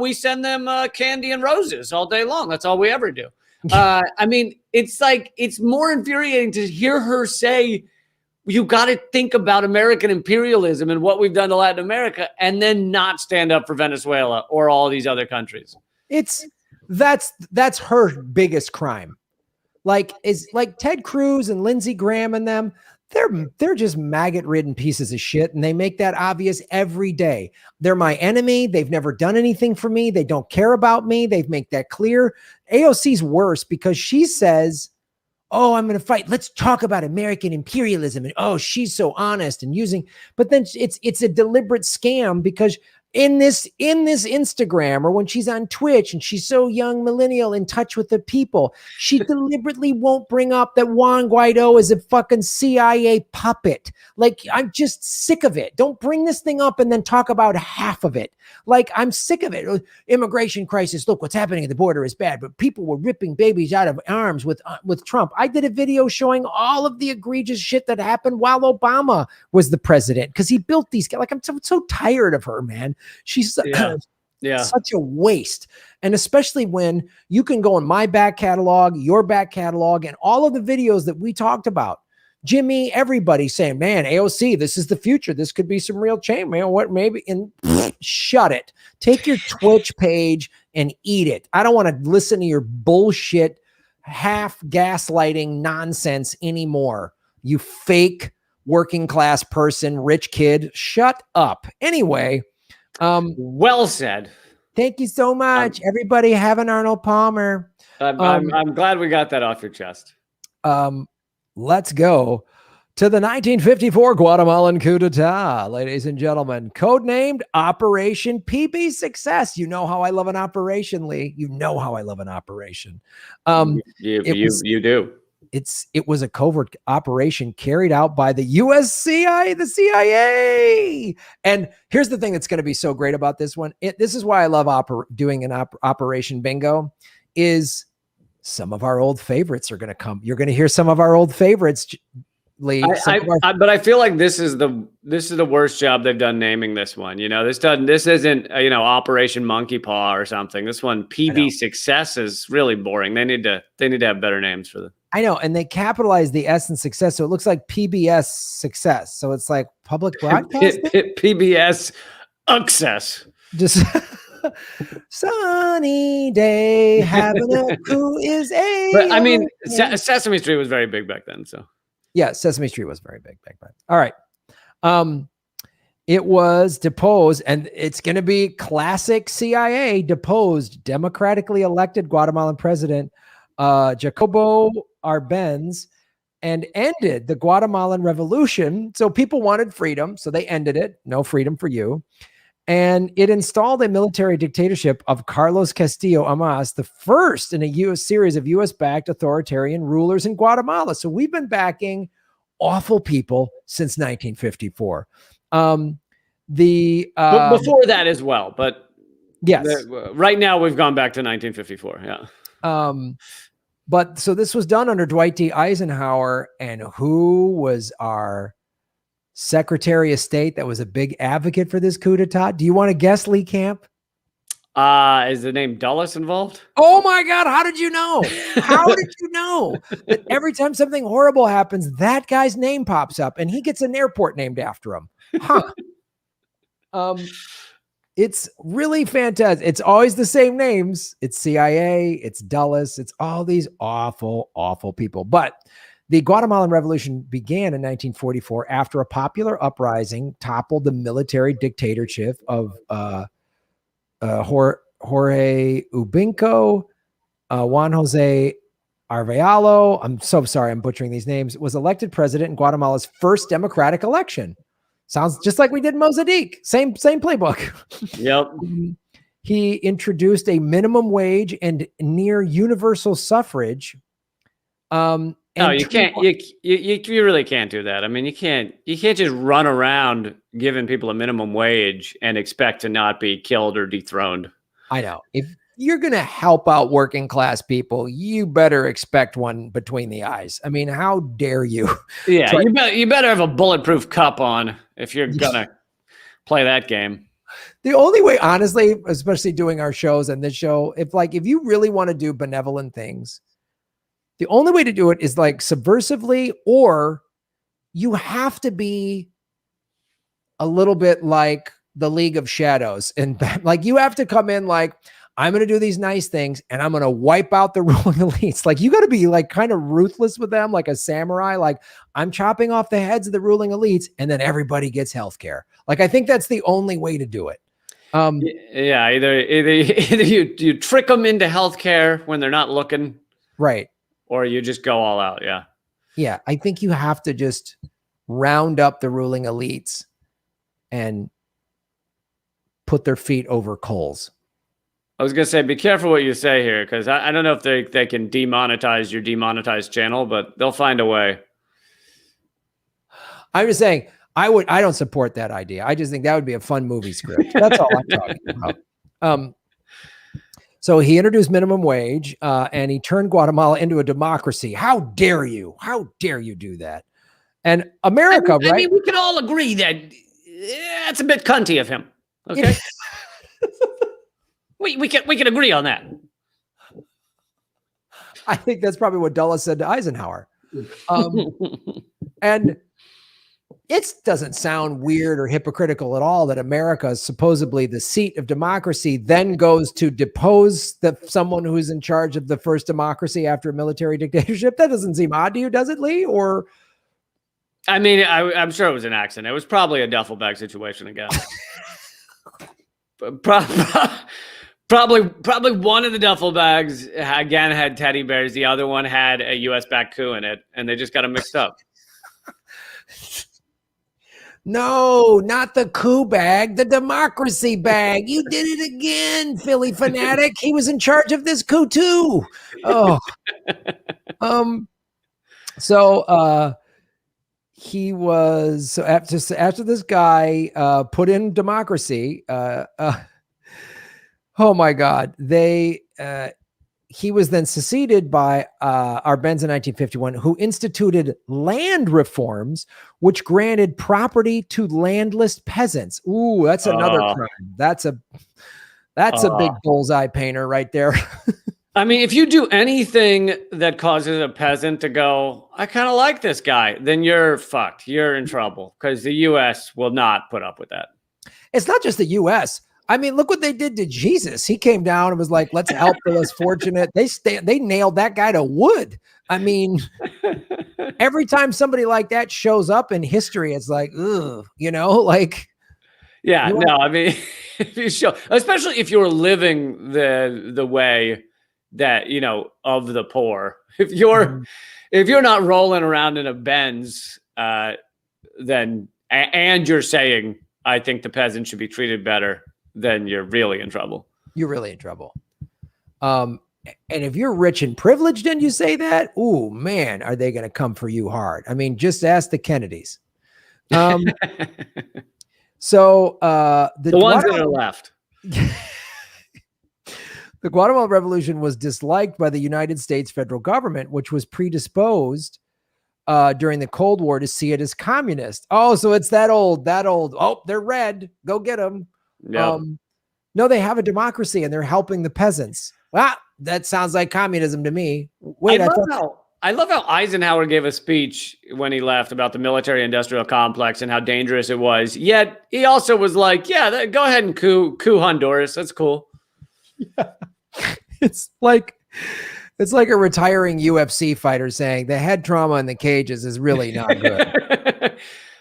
we send them candy and roses all day long. That's all we ever do. I mean, it's like, it's more infuriating to hear her say, you got to think about American imperialism and what we've done to Latin America, and then not stand up for Venezuela or all these other countries. That's her biggest crime. Like Ted Cruz and Lindsey Graham and them, they're just maggot-ridden pieces of shit, and they make that obvious every day. They're my enemy. They've never done anything for me. They don't care about me. They've made that clear. AOC's worse because she says, oh, I'm going to fight. Let's talk about American imperialism. And oh, she's so honest and using, but then it's a deliberate scam because in this Instagram or when she's on Twitch and she's so young, millennial, in touch with the people, she deliberately won't bring up that Juan Guaido is a fucking CIA puppet. Like, I'm just sick of it. Don't bring this thing up and then talk about half of it. Like, I'm sick of it. Immigration crisis. Look, what's happening at the border is bad, but people were ripping babies out of arms with Trump. I did a video showing all of the egregious shit that happened while Obama was the president because he built these guys. Like, I'm so tired of her, man. She's such a waste. And especially when you can go in my back catalog, your back catalog, and all of the videos that we talked about Jimmy, everybody saying, man, AOC, this is the future. This could be some real change, man. What maybe? And shut it. Take your Twitch page and eat it. I don't want to listen to your bullshit, half gaslighting nonsense anymore. You fake working class person, rich kid. Shut up. Anyway. Well said. Thank you so much. Everybody have an Arnold Palmer. I'm glad we got that off your chest. Let's go to the 1954 Guatemalan coup d'etat, ladies and gentlemen, codenamed Operation PB Success. You know how I love an operation, Lee. You know how I love an operation. You do. It was a covert operation carried out by the the CIA. And here's the thing that's going to be so great about this one. This is why I love doing an Operation Bingo. Is some of our old favorites are going to come. You're going to hear some of our old favorites, Lee. But I feel like this is the worst job they've done naming this one. You know, this isn't Operation Monkey Paw or something. This one, PB Success, is really boring. They need to have better names for them. I know, and they capitalize the S in success, so it looks like PBS Success. So it's like public broadcasting. PBS Success. Just sunny day, having a coup is a. But I mean, Sesame Street was very big back then. So yeah, Sesame Street was very big back then. All right, it was deposed, and it's going to be classic CIA. Deposed democratically elected Guatemalan president Jacobo Arbenz, and ended the Guatemalan Revolution. So people wanted freedom, so they ended it. No freedom for you. And it installed a military dictatorship of Carlos Castillo Amas, the first in a series of U.S.-backed authoritarian rulers in Guatemala. So we've been backing awful people since 1954. But before that as well. But yes, right now we've gone back to 1954. Yeah. But so this was done under Dwight D. Eisenhower, and who was our Secretary of State that was a big advocate for this coup d'etat? Do you want to guess, Lee Camp? Is the name Dulles involved? Oh my God. How did you know? How did you know that every time something horrible happens, that guy's name pops up and he gets an airport named after him? Huh. It's really fantastic. It's always the same names. It's CIA, it's Dulles, it's all these awful, awful people. But the Guatemalan Revolution began in 1944 after a popular uprising toppled the military dictatorship of Jorge Ubinco. Juan Jose Arevalo, I'm so sorry I'm butchering these names, was elected president in Guatemala's first democratic election. Sounds just like we did Mossadegh. Same playbook. Yep. He introduced a minimum wage and near universal suffrage. No, you can't. You really can't do that. I mean, you can't just run around giving people a minimum wage and expect to not be killed or dethroned. I know. If you're going to help out working class people, you better expect one between the eyes. I mean, how dare you? Yeah, you better have a bulletproof cup on if you're gonna play that game. The only way, honestly, especially doing our shows and this show, if you really want to do benevolent things, the only way to do it is like subversively, or you have to be a little bit like the League of Shadows. And like, you have to come in like, I'm going to do these nice things and I'm going to wipe out the ruling elites. Like, you got to be like kind of ruthless with them, like a samurai. Like, I'm chopping off the heads of the ruling elites and then everybody gets healthcare. Like, I think that's the only way to do it. Yeah, either you trick them into healthcare when they're not looking, right, or you just go all out. Yeah, yeah. I think you have to just round up the ruling elites and put their feet over coals. I was going to say, be careful what you say here, because I don't know if they can demonetize your demonetized channel, but they'll find a way. I'm just saying, I don't support that idea. I just think that would be a fun movie script. That's all I'm talking about. So he introduced minimum wage, and he turned Guatemala into a democracy. How dare you? How dare you do that? And America, right? I mean, we can all agree that it's a bit cunty of him. Okay. We can agree on that. I think that's probably what Dulles said to Eisenhower. And it doesn't sound weird or hypocritical at all that America is supposedly the seat of democracy, then goes to depose someone who's in charge of the first democracy after a military dictatorship. That doesn't seem odd to you, does it, Lee? Or, I mean, I'm sure it was an accident. It was probably a duffel bag situation again. Probably one of the duffel bags again had teddy bears. The other one had a U.S. backed coup in it, and they just got them mixed up. No, not the coup bag, the democracy bag. You did it again, Philly fanatic. He was in charge of this coup too. Oh, he was after this guy put in democracy. Oh my God, he was then seceded by Arbenz in 1951, who instituted land reforms, which granted property to landless peasants. Ooh, that's another crime. That's a big bullseye painter right there. I mean, if you do anything that causes a peasant to go, I kind of like this guy, then you're fucked. You're in trouble because the U.S. will not put up with that. It's not just the U.S. I mean, look what they did to Jesus. He came down and was like, let's help the less fortunate. They nailed that guy to wood. I mean, every time somebody like that shows up in history, it's like, ugh, like. Yeah, no, I mean, if you show, especially if you're living the way that, of the poor, if you're not rolling around in a Benz, then, and you're saying, I think the peasant should be treated better, then you're really in trouble. You're really in trouble. And if you're rich and privileged and you say that, ooh, man, are they going to come for you hard? I mean, just ask the Kennedys. So the ones that are left. The Guatemalan Revolution was disliked by the United States federal government, which was predisposed during the Cold War to see it as communist. Oh, so it's that old. Oh, they're red. Go get them. Yep. No, they have a democracy and they're helping the peasants. Well, that sounds like communism to me. Wait, I love how Eisenhower gave a speech when he left about the military-industrial complex and how dangerous it was. Yet he also was like, "Yeah, go ahead and coup Honduras. That's cool." Yeah. It's like a retiring UFC fighter saying the head trauma in the cages is really not good.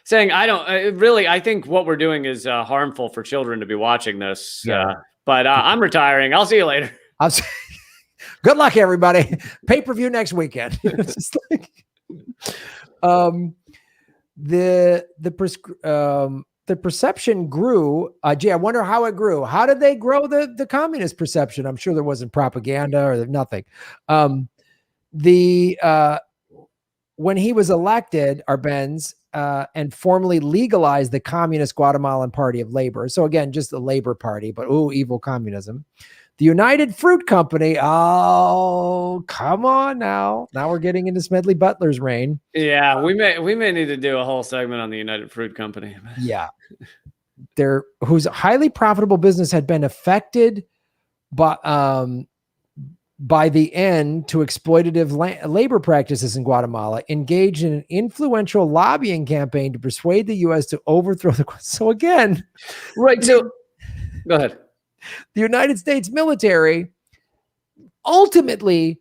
Saying, I think what we're doing is harmful for children to be watching this. Yeah. But I'm retiring. I'll see you later. Good luck, everybody. Pay-per-view next weekend. Just like, the perception grew. Gee, I wonder how it grew. How did they grow the communist perception? I'm sure there wasn't propaganda or nothing. When he was elected, Arbenz, and formally legalized the Communist Guatemalan Party of Labor. So again, just the Labor Party, but evil communism. The United Fruit Company. Oh, come on now. Now we're getting into Smedley Butler's reign. Yeah, we may need to do a whole segment on the United Fruit Company. Yeah. Whose highly profitable business had been affected by the end to exploitative labor practices in Guatemala, engaged in an influential lobbying campaign to persuade the U.S. to overthrow the. So again, right. So go ahead. The United States military ultimately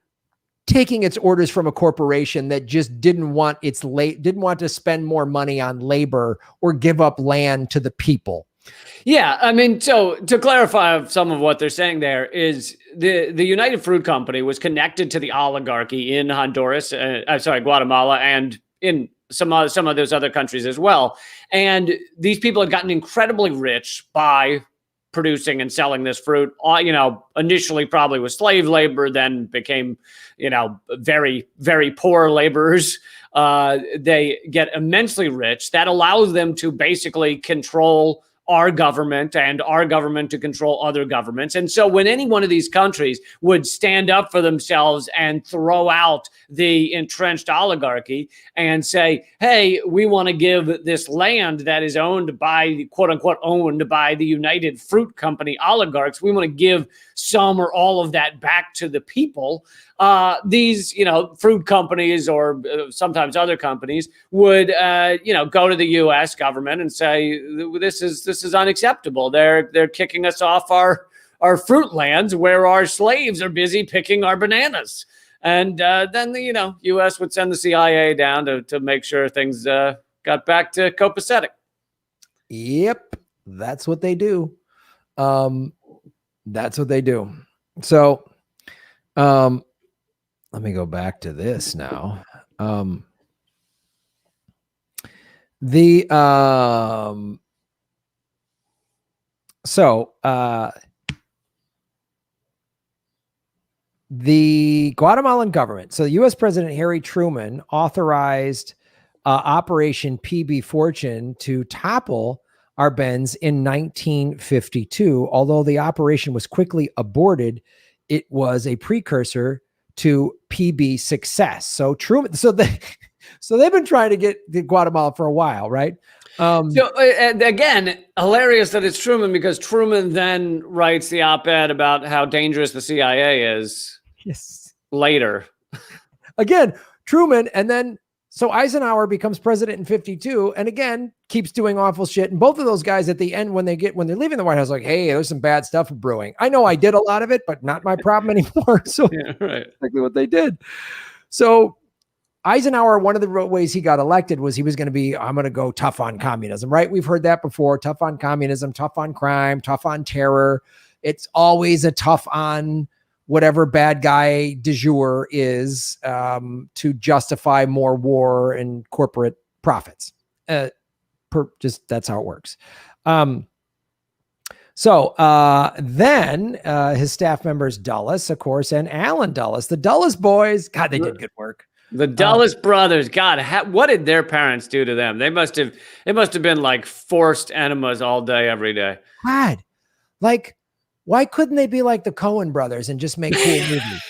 taking its orders from a corporation that just didn't want to spend more money on labor or give up land to the people. Yeah, I mean, so to clarify some of what they're saying there is the United Fruit Company was connected to the oligarchy in Honduras, Guatemala, and in some of those other countries as well. And these people had gotten incredibly rich by producing and selling this fruit, initially probably with slave labor, then became, very, very poor laborers. They get immensely rich. That allows them to basically control our government and our government to control other governments. And so when any one of these countries would stand up for themselves and throw out the entrenched oligarchy and say, hey, we want to give this land that is owned by, quote unquote, owned by the United Fruit Company oligarchs, we want to give some or all of that back to the people. These, fruit companies or sometimes other companies would, go to the U.S. government and say, this is unacceptable. They're kicking us off our fruit lands where our slaves are busy picking our bananas. And then the U.S. would send the CIA down to make sure things got back to copacetic. Yep, that's what they do. That's what they do. So, let me go back to this now. The Guatemalan government, so the U.S. President Harry Truman authorized Operation PB Fortune to topple Arbenz in 1952. Although the operation was quickly aborted, it was a precursor to PB Success. So Truman, so they've been trying to get Guatemala for a while, right? And again, hilarious that it's Truman, because Truman then writes the op-ed about how dangerous the CIA is. Yes. Later. Again, Truman, and then so Eisenhower becomes president in 52 and again keeps doing awful shit. And both of those guys at the end, when they're leaving the White House, like, hey, there's some bad stuff brewing. I know I did a lot of it, but not my problem anymore. So yeah, right. Exactly what they did. So Eisenhower, one of the ways he got elected was he was going to be, I'm going to go tough on communism, right? We've heard that before. Tough on communism, tough on crime, tough on terror. It's always a tough on whatever bad guy du jour is, to justify more war and corporate profits. Just that's how it works. Then his staff members, Dulles, of course, and Alan Dulles, the Dulles boys, God, they did good work. The Dulles brothers, God, what did their parents do to them? It must have been like forced enemas all day, every day. God, like, why couldn't they be like the Coen brothers and just make cool movies?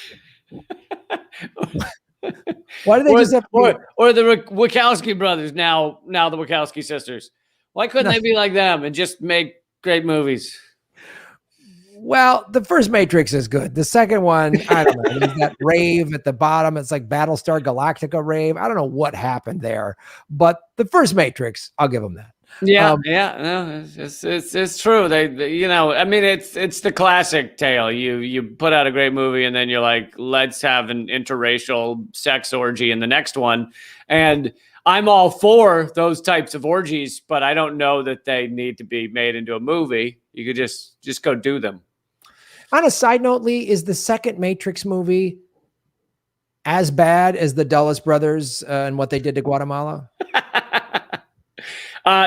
Why do they just have or the Wachowski brothers, now the Wachowski sisters? Why couldn't they be like them and just make great movies? Well, the first Matrix is good. The second one, I don't know. There's that rave at the bottom. It's like Battlestar Galactica rave. I don't know what happened there, but the first Matrix, I'll give them that. Yeah, no, it's true. They I mean, it's the classic tale. You put out a great movie and then you're like, let's have an interracial sex orgy in the next one. And I'm all for those types of orgies, but I don't know that they need to be made into a movie. You could just go do them. On a side note, Lee, is the second Matrix movie as bad as the Dulles brothers and what they did to Guatemala?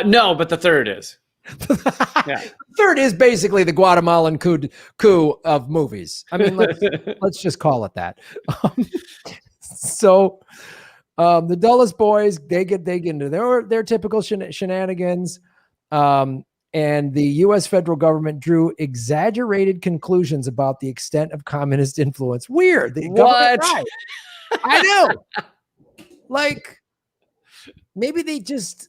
No, but the third is. Yeah. Third is basically the Guatemalan coup of movies. I mean, let's just call it that. The Dulles boys, they get into their typical shenanigans. And the U.S. federal government drew exaggerated conclusions about the extent of communist influence. Weird. What? Right. I know. Like, maybe they just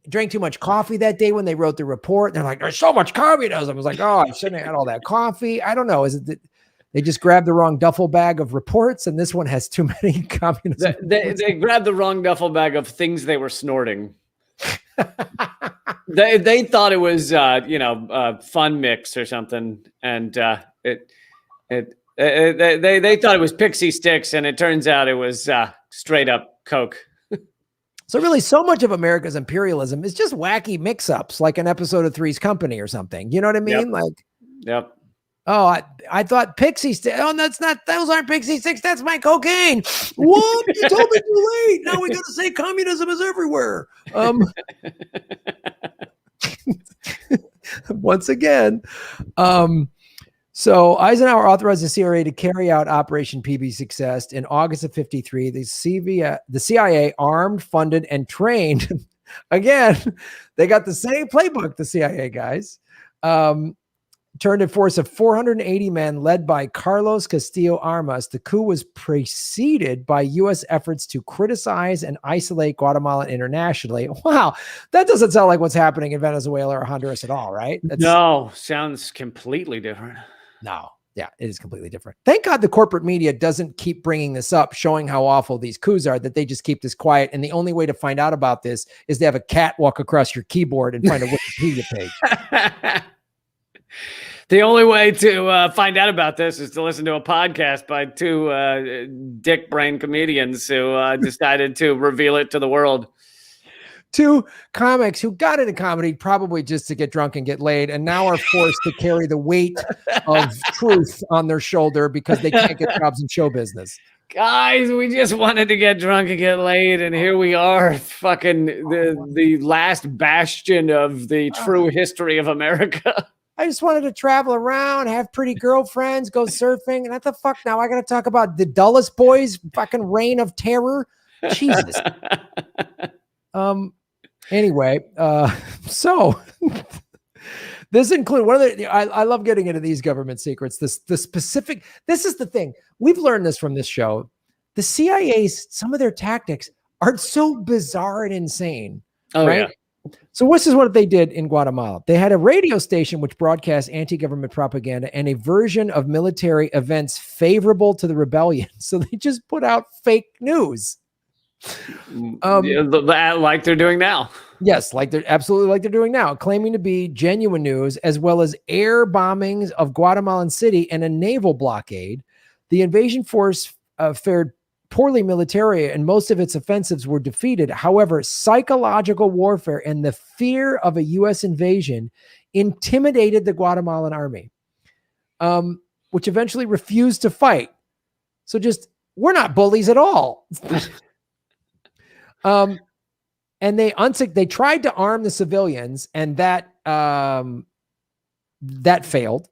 drank too much coffee that day when they wrote the report. They're like, there's so much communism. I was like, oh, I shouldn't have had all that coffee. I don't know. Is it that they just grabbed the wrong duffel bag of reports and this one has too many communism? They grabbed the wrong duffel bag of things they were snorting. They thought it was fun mix or something, and they thought it was Pixie Sticks, and it turns out it was straight up Coke. So really, so much of America's imperialism is just wacky mix-ups, like an episode of Three's Company or something. You know what I mean? Yep. Oh, I thought Pixie Sticks. Oh, those aren't Pixie Sticks. That's my cocaine. What? You told me too late. Now we got to say communism is everywhere. Once again. So Eisenhower authorized the CIA to carry out Operation PB Success in August of 53. The CIA armed, funded, and trained Again, they got the same playbook, the CIA guys. Turned a force of 480 men led by Carlos Castillo Armas. The coup was preceded by U.S. efforts to criticize and isolate Guatemala internationally. Wow, that doesn't sound like what's happening in Venezuela or Honduras at all, right? No, sounds completely different. No. Yeah, it is completely different. Thank God the corporate media doesn't keep bringing this up, showing how awful these coups are, that they just keep this quiet. And the only way to find out about this is to have a cat walk across your keyboard and find a Wikipedia page. The only way to find out about this is to listen to a podcast by two dick brain comedians who decided to reveal it to the world. Two comics who got into comedy probably just to get drunk and get laid, and now are forced to carry the weight of truth on their shoulder because they can't get jobs in show business. Guys, we just wanted to get drunk and get laid, and here we are, fucking the last bastion of the true history of America. I just wanted to travel around, have pretty girlfriends, go surfing, and what the fuck now? I got to talk about the Dulles Boys' fucking reign of terror. Jesus. Anyway, so this includes one of the, I love getting into these government secrets. This is the thing. We've learned this from this show. The CIA's, some of their tactics are so bizarre and insane. Oh, right? Yeah. So this is what they did in Guatemala. They had a radio station which broadcast anti-government propaganda and a version of military events favorable to the rebellion. So they just put out fake news. Like they're doing now. Yes, like they're doing now, claiming to be genuine news, as well as air bombings of Guatemalan City and a naval blockade. The invasion force fared poorly militarily, and most of its offensives were defeated. However, psychological warfare and the fear of a U.S. invasion intimidated the Guatemalan army, which eventually refused to fight. So we're not bullies at all. And they tried to arm the civilians, and that failed.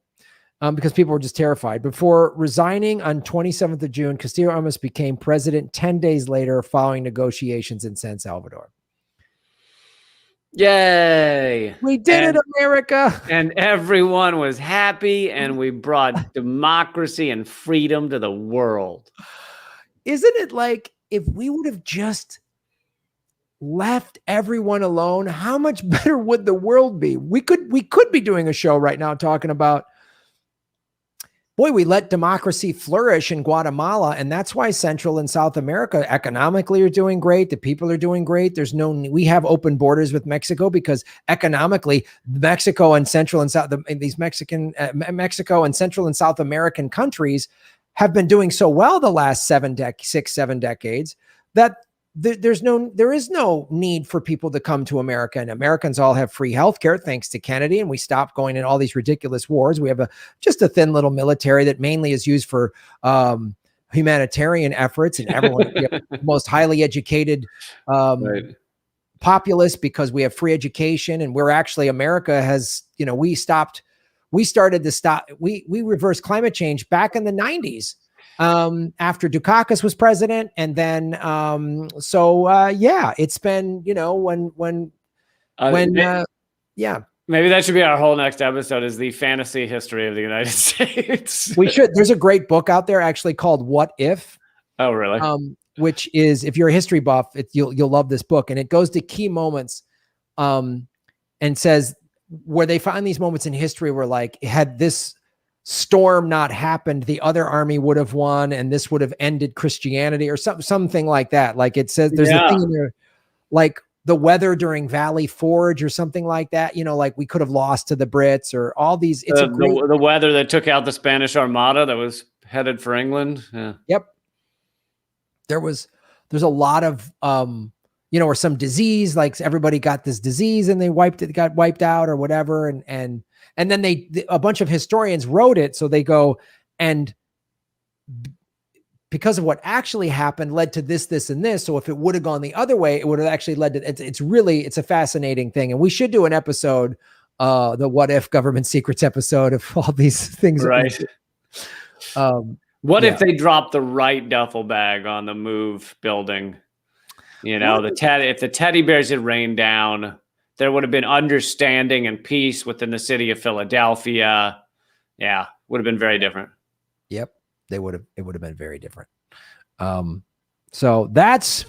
Because people were just terrified. Before resigning on 27th of June, Castillo Armas became president 10 days later following negotiations in San Salvador. Yay! We did it, America! And everyone was happy, and we brought democracy and freedom to the world. Isn't it like if we would have just left everyone alone, how much better would the world be? We could be doing a show right now talking about, boy, we let democracy flourish in Guatemala, and that's why Central and South America economically are doing great. The people are doing great. We have open borders with Mexico because economically, Mexico and Central and South, Mexico and Central and South American countries have been doing so well the last 7 decades that there is no need for people to come to America, and Americans all have free healthcare thanks to Kennedy. And we stopped going in all these ridiculous wars. We have just a thin little military that mainly is used for humanitarian efforts, and everyone, the most highly educated Right. populace, because we have free education. And we're actually, America has, we reversed climate change back in the 90s. After Dukakis was president. And then, it's been, Maybe that should be our whole next episode, is the fantasy history of the United States. We should. There's a great book out there actually called What If? Oh, really? Which is, if you're a history buff, you'll love this book. And it goes to key moments, and says where they find these moments in history where, like, had this storm not happened, the other army would have won, and this would have ended Christianity, or something like that. Like it says, there's a thing in there, like the weather during Valley Forge or something like that. Like we could have lost to the Brits, or all these. It's the weather that took out the Spanish Armada that was headed for England. Yeah. Yep. There's a lot of or some disease, like everybody got this disease and they got wiped out or whatever, and then a bunch of historians wrote it. So they go, and because of what actually happened led to this, and this. So if it would have gone the other way, it would have actually led to, it's a fascinating thing. And we should do an episode, the What If Government Secrets episode, of all these things. Right. What if they dropped the right duffel bag on the MOVE building? You know, if the teddy bears had rained down, there would have been understanding and peace within the city of Philadelphia. Yeah, would have been very different. Yep, it would have been very different. So that's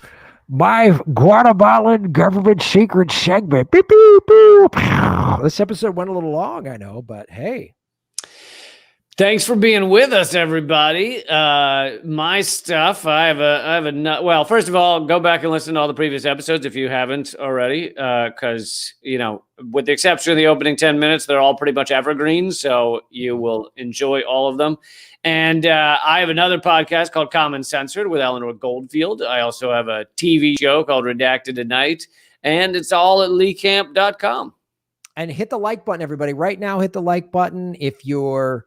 my Guatemalan government secret segment. Beep, beep, beep. This episode went a little long, I know, but hey. Thanks for being with us, everybody. My stuff, well, first of all, go back and listen to all the previous episodes if you haven't already, because, you know, with the exception of the opening 10 minutes, they're all pretty much evergreens, so you will enjoy all of them. And I have another podcast called Common Censored with Eleanor Goldfield. I also have a TV show called Redacted Tonight, and it's all at leecamp.com. And hit the like button, everybody. Right now, hit the like button if you're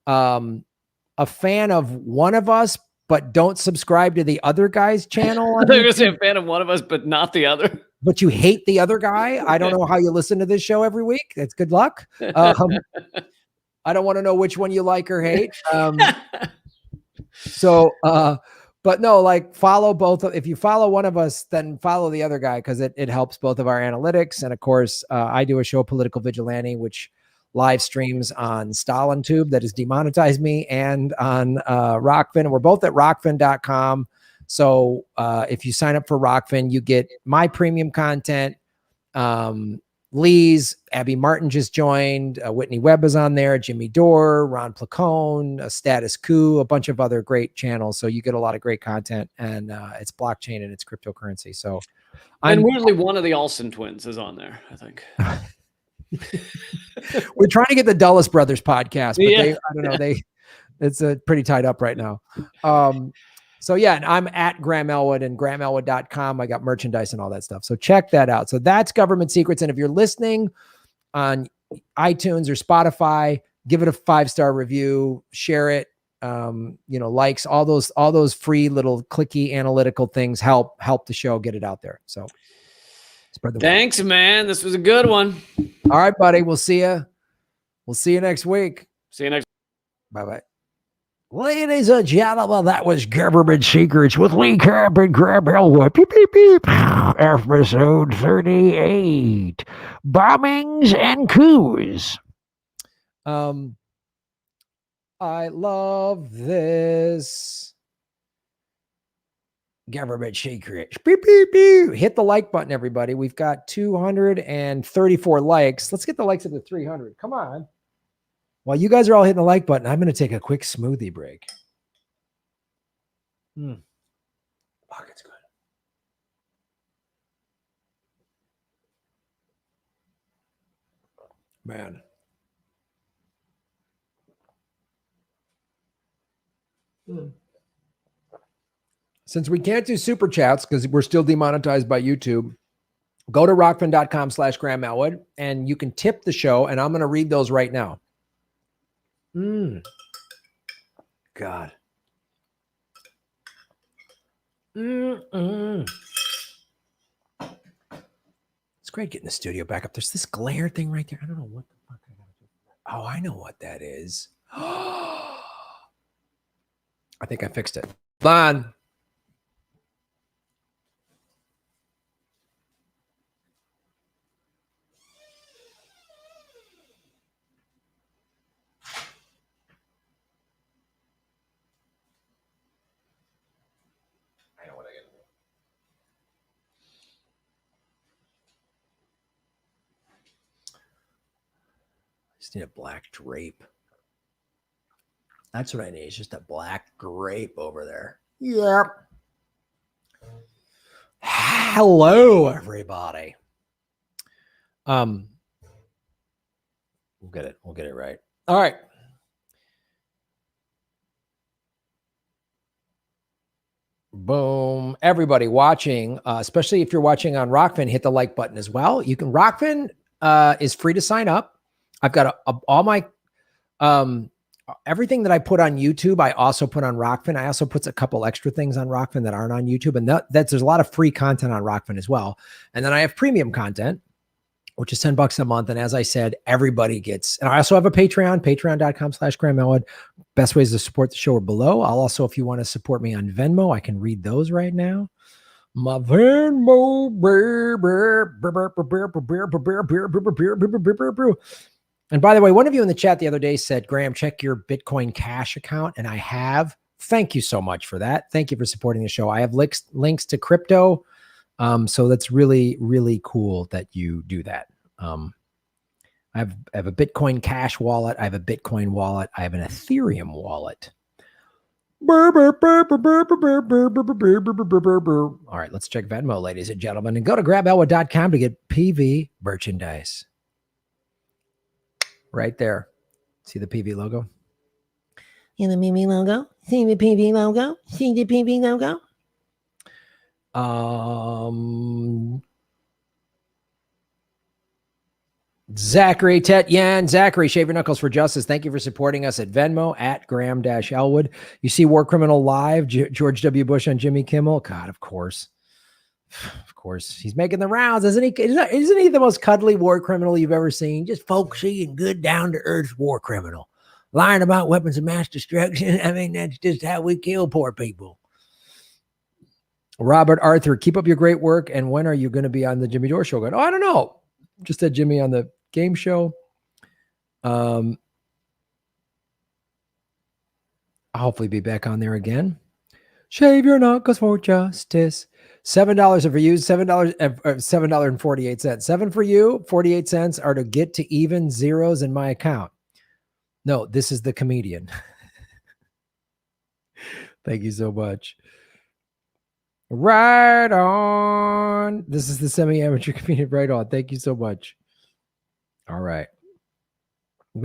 a fan of one of us, but don't subscribe to the other guy's channel. They're going to say a fan of one of us, but not the other. But you hate the other guy. I don't know how you listen to this show every week. That's good luck. I don't want to know which one you like or hate. But no, like follow both. If you follow one of us, then follow the other guy because it helps both of our analytics. And of course, I do a show, Political Vigilante, which live streams on StalinTube that has demonetized me and on Rockfin. And we're both at rockfin.com. So if you sign up for Rockfin, you get my premium content. Lee's, Abby Martin just joined, Whitney Webb is on there, Jimmy Dore, Ron Placone, Status Coup, a bunch of other great channels. So you get a lot of great content, and it's blockchain and it's cryptocurrency. So and weirdly, one of the Olsen twins is on there, I think. We're trying to get the Dulles Brothers podcast, but it's pretty tied up right now. So yeah, and I'm at Graham Elwood and grahamelwood.com. I got merchandise and all that stuff. So check that out. So that's Government Secrets. And if you're listening on iTunes or Spotify, give it a 5-star review, share it, likes, all those free little clicky analytical things help the show get it out there. So spread the word. Thanks, man. This was a good one. All right, buddy. We'll see you. We'll see you next week. See you next. Bye-bye. Ladies and gentlemen, that was Government Secrets with Lee Camp and Graham Elwood. Beep, beep, beep. Episode 38. Bombings and coups. I love this. Government Secrets. Beep, beep, beep. Hit the like button, everybody. We've got 234 likes. Let's get the likes up to 300. Come on. While you guys are all hitting the like button, I'm going to take a quick smoothie break. Oh, that's good. Man. Since we can't do super chats because we're still demonetized by YouTube, go to rockfin.com/Graham Elwood and you can tip the show, and I'm going to read those right now. God. It's great getting the studio back up. There's this glare thing right there. I don't know what the fuck I gotta do. Oh, I know what that is. I think I fixed it. Hold on. Just need a black drape. That's what I need. It's just a black drape over there. Yep. Hello, everybody. We'll get it. We'll get it right. All right. Boom. Everybody watching, especially if you're watching on Rockfin, hit the like button as well. You can, Rockfin is free to sign up. I've got all my, everything that I put on YouTube, I also put on Rockfin. I also put a couple extra things on Rockfin that aren't on YouTube. And there's a lot of free content on Rockfin as well. And then I have premium content, which is $10 a month. And as I said, everybody gets, and I also have a Patreon, patreon.com/Graham Elwood. Best ways to support the show are below. I'll also, if you want to support me on Venmo, I can read those right now. My Venmo. And by the way, one of you in the chat the other day said, Graham, check your Bitcoin Cash account. And I have. Thank you so much for that. Thank you for supporting the show. I have links to crypto. So that's really, really cool that you do that. I have a Bitcoin Cash wallet. I have a Bitcoin wallet. I have an Ethereum wallet. All right, let's check Venmo, ladies and gentlemen, and go to grabelwood.com to get PV merchandise. Right there. See the PV logo? See the PV logo? See the PV logo? See the PV logo? Zachary Tetyan. Zachary, Shave Your Knuckles for Justice. Thank you for supporting us at Venmo at Graham-Elwood. You see War Criminal Live, George W. Bush on Jimmy Kimmel. God, of course. Of course. He's making the rounds, isn't he? Isn't he the most cuddly war criminal you've ever seen? Just folksy and good, down-to-earth war criminal. Lying about weapons of mass destruction. I mean, that's just how we kill poor people. Robert Arthur, keep up your great work. And when are you going to be on the Jimmy Dore show? Going, I don't know. Just had Jimmy on the game show. I'll hopefully be back on there again. Shave your knuckles for justice. $7 for you. $7.48. 7 for you. 48 cents are to get to even zeros in my account. No, this is the comedian. Thank you so much. Right on. This is the semi-amateur comedian. Right on. Thank you so much. All right. All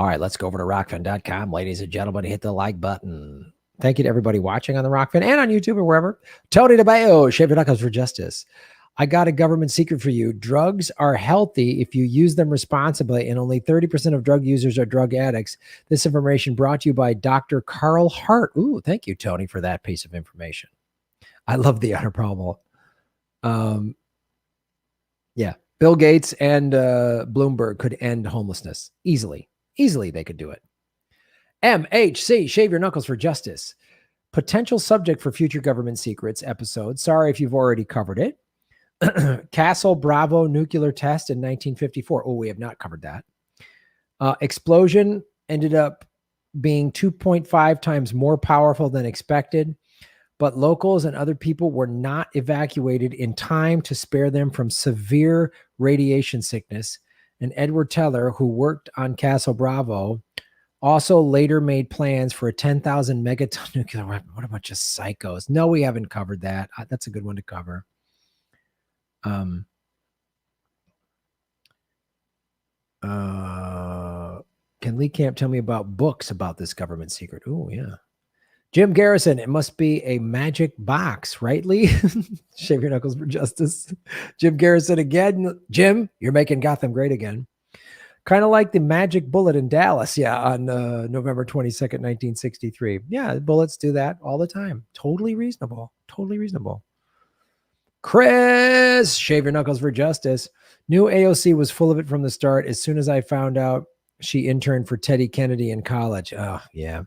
right, let's go over to rockfin.com, ladies and gentlemen. Hit the like button. Thank you to everybody watching on the Rockfin and on YouTube or wherever. Tony DeBayo, Shave Your Knuckles for Justice. I got a government secret for you. Drugs are healthy if you use them responsibly, and only 30% of drug users are drug addicts. This information brought to you by Dr. Carl Hart. Ooh, thank you, Tony, for that piece of information. I love the honor problem. Yeah, Bill Gates and Bloomberg could end homelessness easily. Easily, they could do it. MHC, Shave Your Knuckles for Justice. Potential subject for future government secrets episode. Sorry if you've already covered it. Castle Bravo nuclear test in 1954. Oh, we have not covered that. Explosion ended up being 2.5 times more powerful than expected, but locals and other people were not evacuated in time to spare them from severe radiation sickness. And Edward Teller, who worked on Castle Bravo, also later made plans for a 10,000 megaton nuclear weapon. What a bunch of psychos. No, we haven't covered that. That's a good one to cover. Can Lee Camp tell me about books about this government secret? Oh, yeah. Jim Garrison, it must be a magic box, right, Lee? Shave Your Knuckles for Justice. Jim Garrison again. Jim, you're making Gotham great again. Kind of like the magic bullet in Dallas, yeah, on November 22nd, 1963. Yeah, bullets do that all the time. Totally reasonable. Totally reasonable. Chris, Shave Your Knuckles for Justice. Knew AOC was full of it from the start. As soon as I found out she interned for Teddy Kennedy in college. Oh, yeah.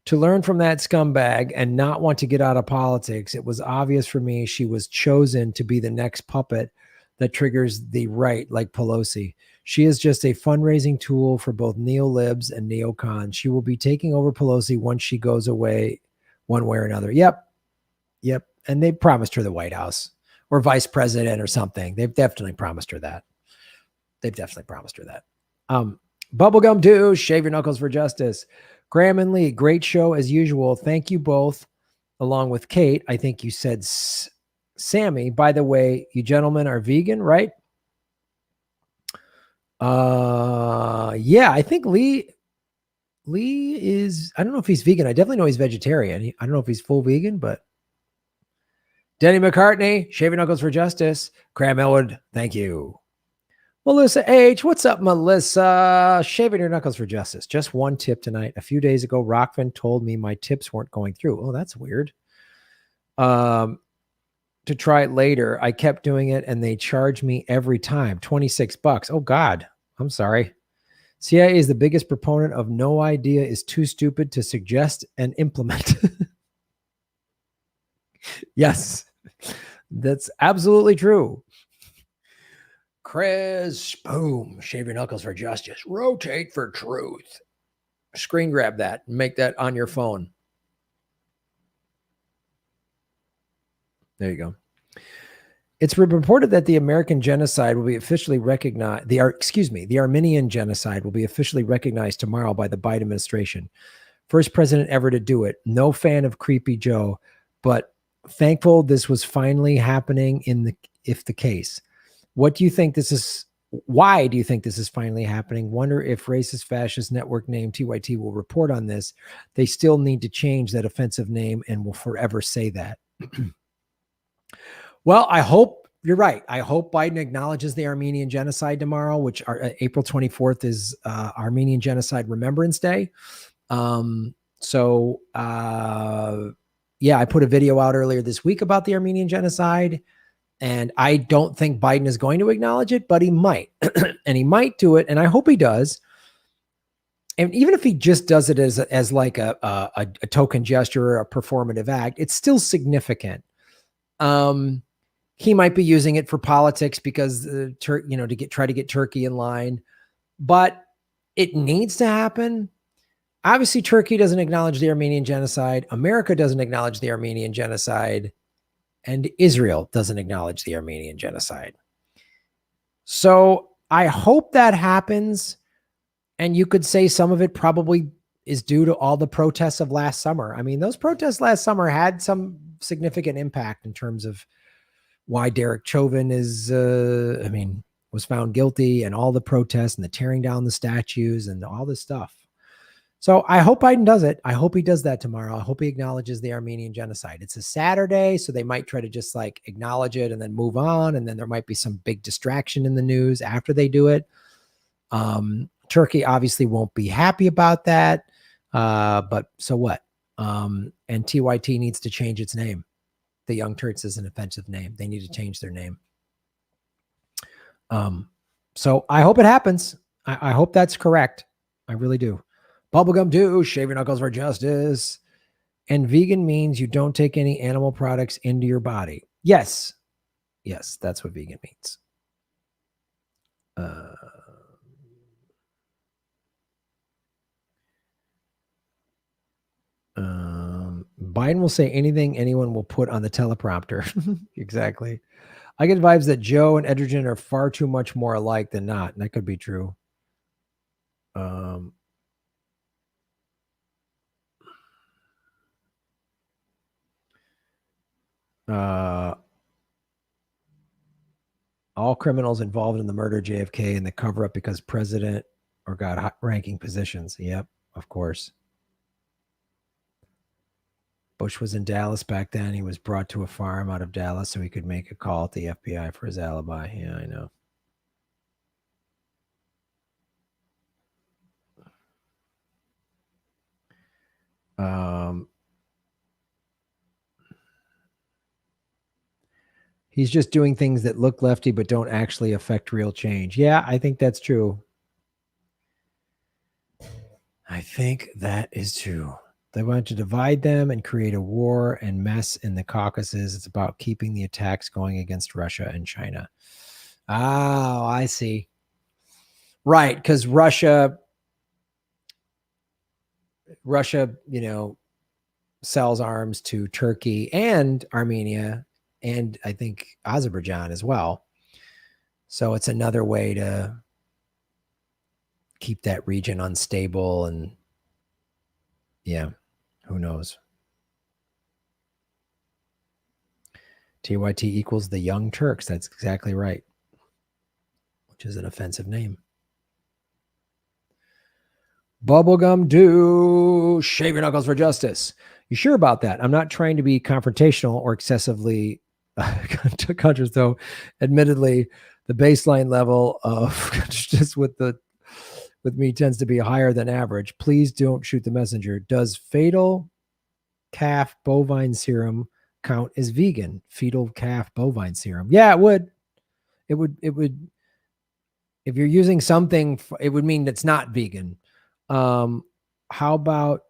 To learn from that scumbag and not want to get out of politics, it was obvious for me she was chosen to be the next puppet that triggers the right, like Pelosi. She is just a fundraising tool for both neo-libs and neocons. She will be taking over Pelosi once she goes away one way or another. Yep. And they promised her the White House or vice president or something. They've definitely promised her that. Bubblegum 2, Shave Your Knuckles for Justice. Graham and Lee, great show as usual. Thank you both, along with Kate. I think you said Sammy. By the way, you gentlemen are vegan, right? Yeah, I think Lee is, I don't know if he's vegan. I definitely know he's vegetarian. I don't know if he's full vegan, but Denny McCartney, Shave Your Knuckles for Justice. Graham Elwood, thank you. Melissa H. What's up, Melissa? Shaving Your Knuckles for Justice. Just one tip tonight. A few days ago, Rockfin told me my tips weren't going through. Oh, that's weird. To try it later. I kept doing it and they charged me every time. $26. Oh, God. I'm sorry. CIA is the biggest proponent of no idea is too stupid to suggest and implement. Yes, that's absolutely true. Chris, boom, shave your knuckles for justice. Rotate for truth. Screen grab that and make that on your phone. There you go. It's reported that the American genocide will be officially recognized. The Armenian genocide will be officially recognized tomorrow by the Biden administration. First president ever to do it. No fan of Creepy Joe, but thankful this was finally happening if the case. What do you think this is? Why do you think this is finally happening? Wonder if racist fascist network name TYT will report on this. They still need to change that offensive name and will forever say that. Well, I hope you're right. I hope Biden acknowledges the Armenian genocide tomorrow, which April 24th is Armenian Genocide Remembrance Day. Yeah, I put a video out earlier this week about the Armenian genocide, and I don't think Biden is going to acknowledge it, but he might, and he might do it. And I hope he does. And even if he just does it as like a token gesture or a performative act, it's still significant. He might be using it for politics because try to get Turkey in line, but it needs to happen. Obviously, Turkey doesn't acknowledge the Armenian genocide. America doesn't acknowledge the Armenian genocide, and Israel doesn't acknowledge the Armenian genocide. So I hope that happens. And you could say some of it probably is due to all the protests of last summer. I mean, those protests last summer had some significant impact in terms of why Derek Chauvin was found guilty, and all the protests and the tearing down the statues and all this stuff. So I hope Biden does it. I hope he does that tomorrow. I hope he acknowledges the Armenian genocide. It's a Saturday, so they might try to just like acknowledge it and then move on. And then there might be some big distraction in the news after they do it. Turkey obviously won't be happy about that. But so what? And TYT needs to change its name. The Young Turks is an offensive name. They need to change their name. So I hope it happens. I hope that's correct. I really do. Bubblegum do. Shave your knuckles for justice. And vegan means you don't take any animal products into your body. Yes. Yes, that's what vegan means. Biden will say anything anyone will put on the teleprompter. Exactly. I get vibes that Joe and Edgerton are far too much more alike than not. And that could be true. All criminals involved in the murder of JFK and the cover-up because president or got high-ranking positions. Yep, of course. Bush was in Dallas back then. He was brought to a farm out of Dallas so he could make a call at the FBI for his alibi. Yeah, I know. He's just doing things that look lefty but don't actually affect real change. Yeah, I think that's true. I think that is true. They want to divide them and create a war and mess in the Caucasus. It's about keeping the attacks going against Russia and China. Oh, I see. Right, because Russia, sells arms to Turkey and Armenia, and I think Azerbaijan as well. So it's another way to keep that region unstable, and yeah, who knows? TYT equals the Young Turks. That's exactly right, which is an offensive name. Bubblegum do. Shave your knuckles for justice. You sure about that? I'm not trying to be confrontational or excessively conscious, though. Admittedly, the baseline level of just with me tends to be higher than average. Please don't shoot the messenger. Does fetal calf bovine serum count as vegan? Fetal calf bovine serum. Yeah, it would. It would. If you're using something, it would mean it's not vegan. How about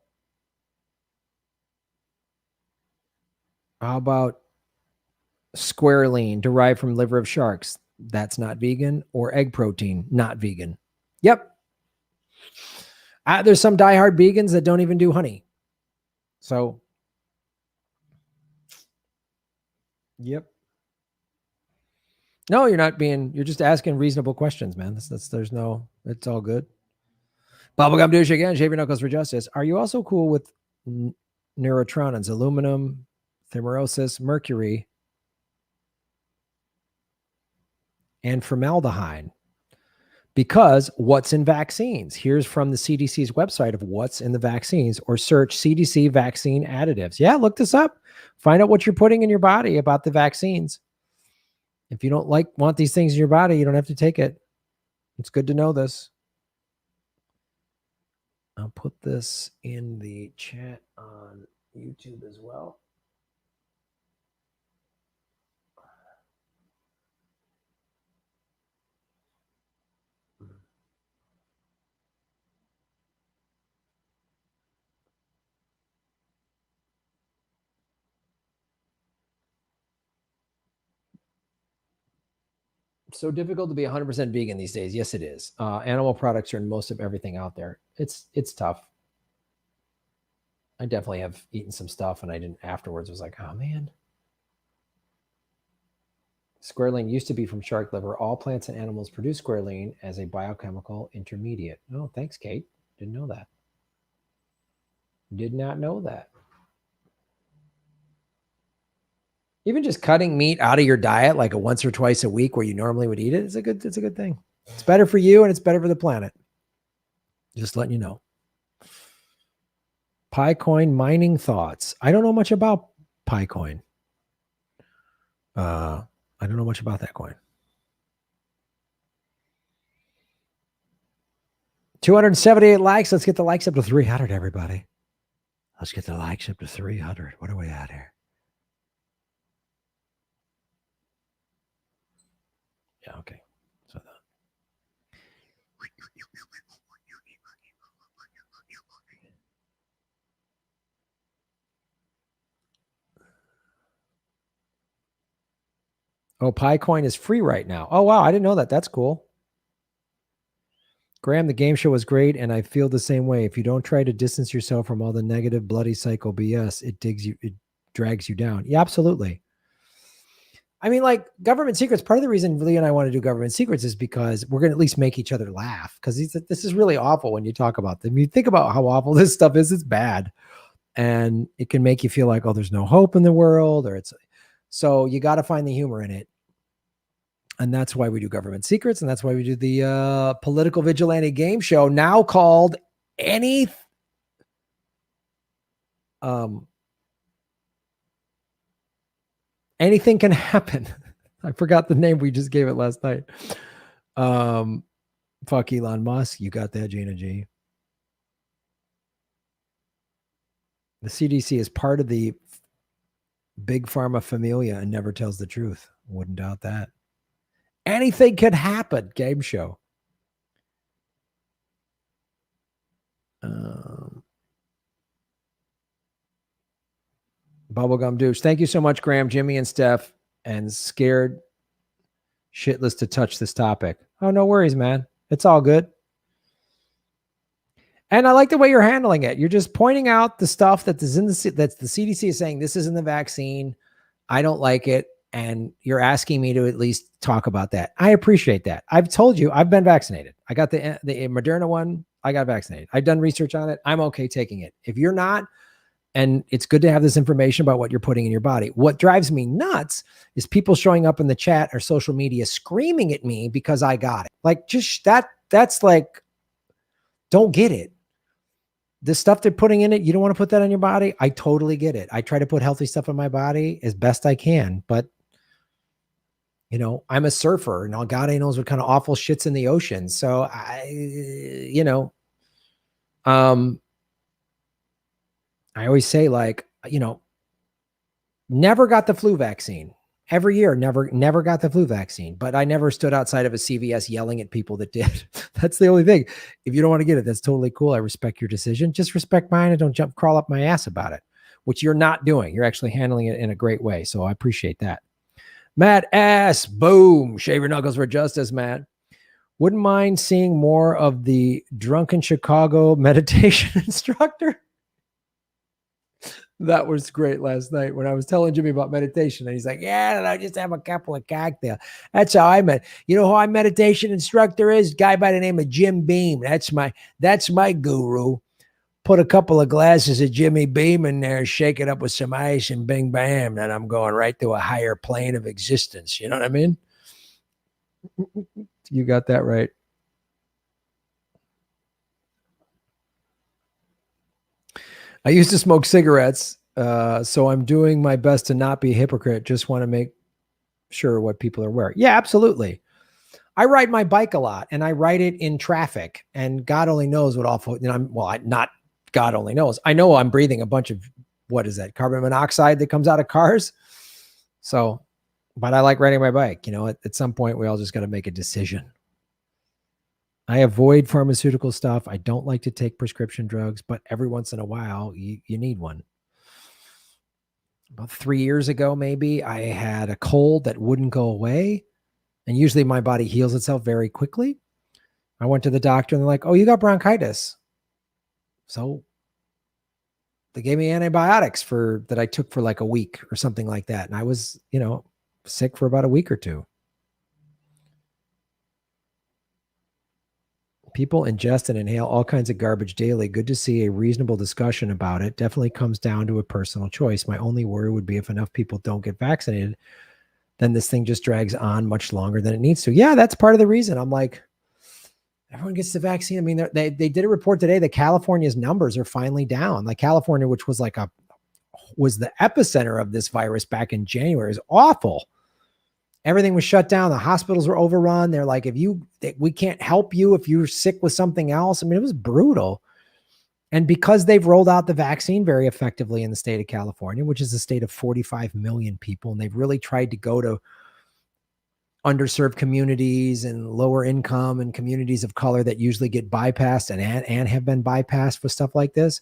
squarelline derived from liver of sharks? That's not vegan. Or egg protein, not vegan. Yep. There's some diehard vegans that don't even do honey. So, yep. No, you're not being, you're just asking reasonable questions, man. There's no, it's all good. Bubblegum douche again, shave your knuckles for justice. Are you also cool with neurotronins, aluminum, thimerosis, mercury, and formaldehyde? Because what's in vaccines? Here's from the CDC's website of what's in the vaccines, or search CDC vaccine additives. Yeah, look this up. Find out what you're putting in your body about the vaccines. If you don't want these things in your body, you don't have to take it. It's good to know this. I'll put this in the chat on YouTube as well. So difficult to be 100% vegan these days. Yes, it is. Animal products are in most of everything out there. It's tough. I definitely have eaten some stuff and I didn't afterwards. Was like, oh man. Squalene used to be from shark liver. All plants and animals produce squalene as a biochemical intermediate. Oh, thanks, Kate. Didn't know that. Did not know that. Even just cutting meat out of your diet like a once or twice a week where you normally would eat it, it's a good thing. It's better for you and it's better for the planet. Just letting you know. Picoin mining thoughts. I don't know much about Picoin. I don't know much about that coin. 278 likes. Let's get the likes up to 300, everybody. Let's get the likes up to 300. What are we at here? Yeah, okay. So oh, Picoin is free right now. Oh, wow. I didn't know that. That's cool. Graham, the game show was great, and I feel the same way. If you don't try to distance yourself from all the negative, bloody cycle BS, it drags you down. Yeah, absolutely. I mean, like government secrets, part of the reason Lee and I want to do government secrets is because we're going to at least make each other laugh, because this is really awful when you talk about them. You think about how awful this stuff is, it's bad. And it can make you feel like, oh, there's no hope in the world, or so you got to find the humor in it. And that's why we do government secrets. And that's why we do the Political Vigilante game show, now called Anything Can Happen. I forgot the name. We just gave it last night. Fuck Elon Musk. You got that, Gina G. The CDC is part of the big pharma familia and never tells the truth. Wouldn't doubt that. Anything can happen. Game show. Bubblegum douche. Thank you so much, Graham, Jimmy, and Steph. And scared shitless to touch this topic. Oh, no worries, man. It's all good. And I like the way you're handling it. You're just pointing out the stuff that is in that's the CDC is saying this is in the vaccine. I don't like it. And you're asking me to at least talk about that. I appreciate that. I've told you I've been vaccinated. I got the Moderna one. I got vaccinated. I've done research on it. I'm okay taking it. If you're not, and it's good to have this information about what you're putting in your body. What drives me nuts is people showing up in the chat or social media screaming at me because I got it. Like just that's like, don't get it. The stuff they're putting in it, you don't want to put that on your body. I totally get it. I try to put healthy stuff in my body as best I can, but you know, I'm a surfer and all God knows what kind of awful shit's in the ocean. So I always say, like, you know, never got the flu vaccine. every year, never got the flu vaccine, but I never stood outside of a CVS yelling at people that did. That's the only thing. If you don't want to get it, that's totally cool. I respect your decision. Just respect mine and don't crawl up my ass about it, which you're not doing. You're actually handling it in a great way. So I appreciate that. Matt S. Boom. Shave your knuckles for justice, Matt. Wouldn't mind seeing more of the drunken Chicago meditation instructor. That was great last night when I was telling Jimmy about meditation. And he's like, yeah, I just have a couple of cocktails. That's how I met. You know who my meditation instructor is? Guy by the name of Jim Beam. That's my guru. Put a couple of glasses of Jimmy Beam in there, shake it up with some ice, and bing, bam. And I'm going right to a higher plane of existence. You know what I mean? You got that right. I used to smoke cigarettes, so I'm doing my best to not be a hypocrite. Just want to make sure what people are aware. Yeah, absolutely. I ride my bike a lot, and I ride it in traffic, and God only knows what awful. You know, not God only knows. I know I'm breathing a bunch of, what is that, carbon monoxide that comes out of cars. So, but I like riding my bike. You know, at some point, we all just got to make a decision. I avoid pharmaceutical stuff. I don't like to take prescription drugs, but every once in a while, you need one. About 3 years ago, maybe, I had a cold that wouldn't go away. And usually my body heals itself very quickly. I went to the doctor and they're like, oh, you got bronchitis. So they gave me antibiotics that I took for like a week or something like that. And I was, sick for about a week or two. People ingest and inhale all kinds of garbage daily. Good to see a reasonable discussion about it. Definitely comes down to a personal choice. My only worry would be if enough people don't get vaccinated, then this thing just drags on much longer than it needs to. Yeah, that's part of the reason. I'm like, everyone gets the vaccine. I mean, they did a report today that California's numbers are finally down. Like California, which was was the epicenter of this virus back in January, is awful. Everything was shut down. The hospitals were overrun. They're like, we can't help you if you're sick with something else. I mean, it was brutal. And because they've rolled out the vaccine very effectively in the state of California, which is a state of 45 million people, and they've really tried to go to underserved communities and lower income and communities of color that usually get bypassed and have been bypassed for stuff like this,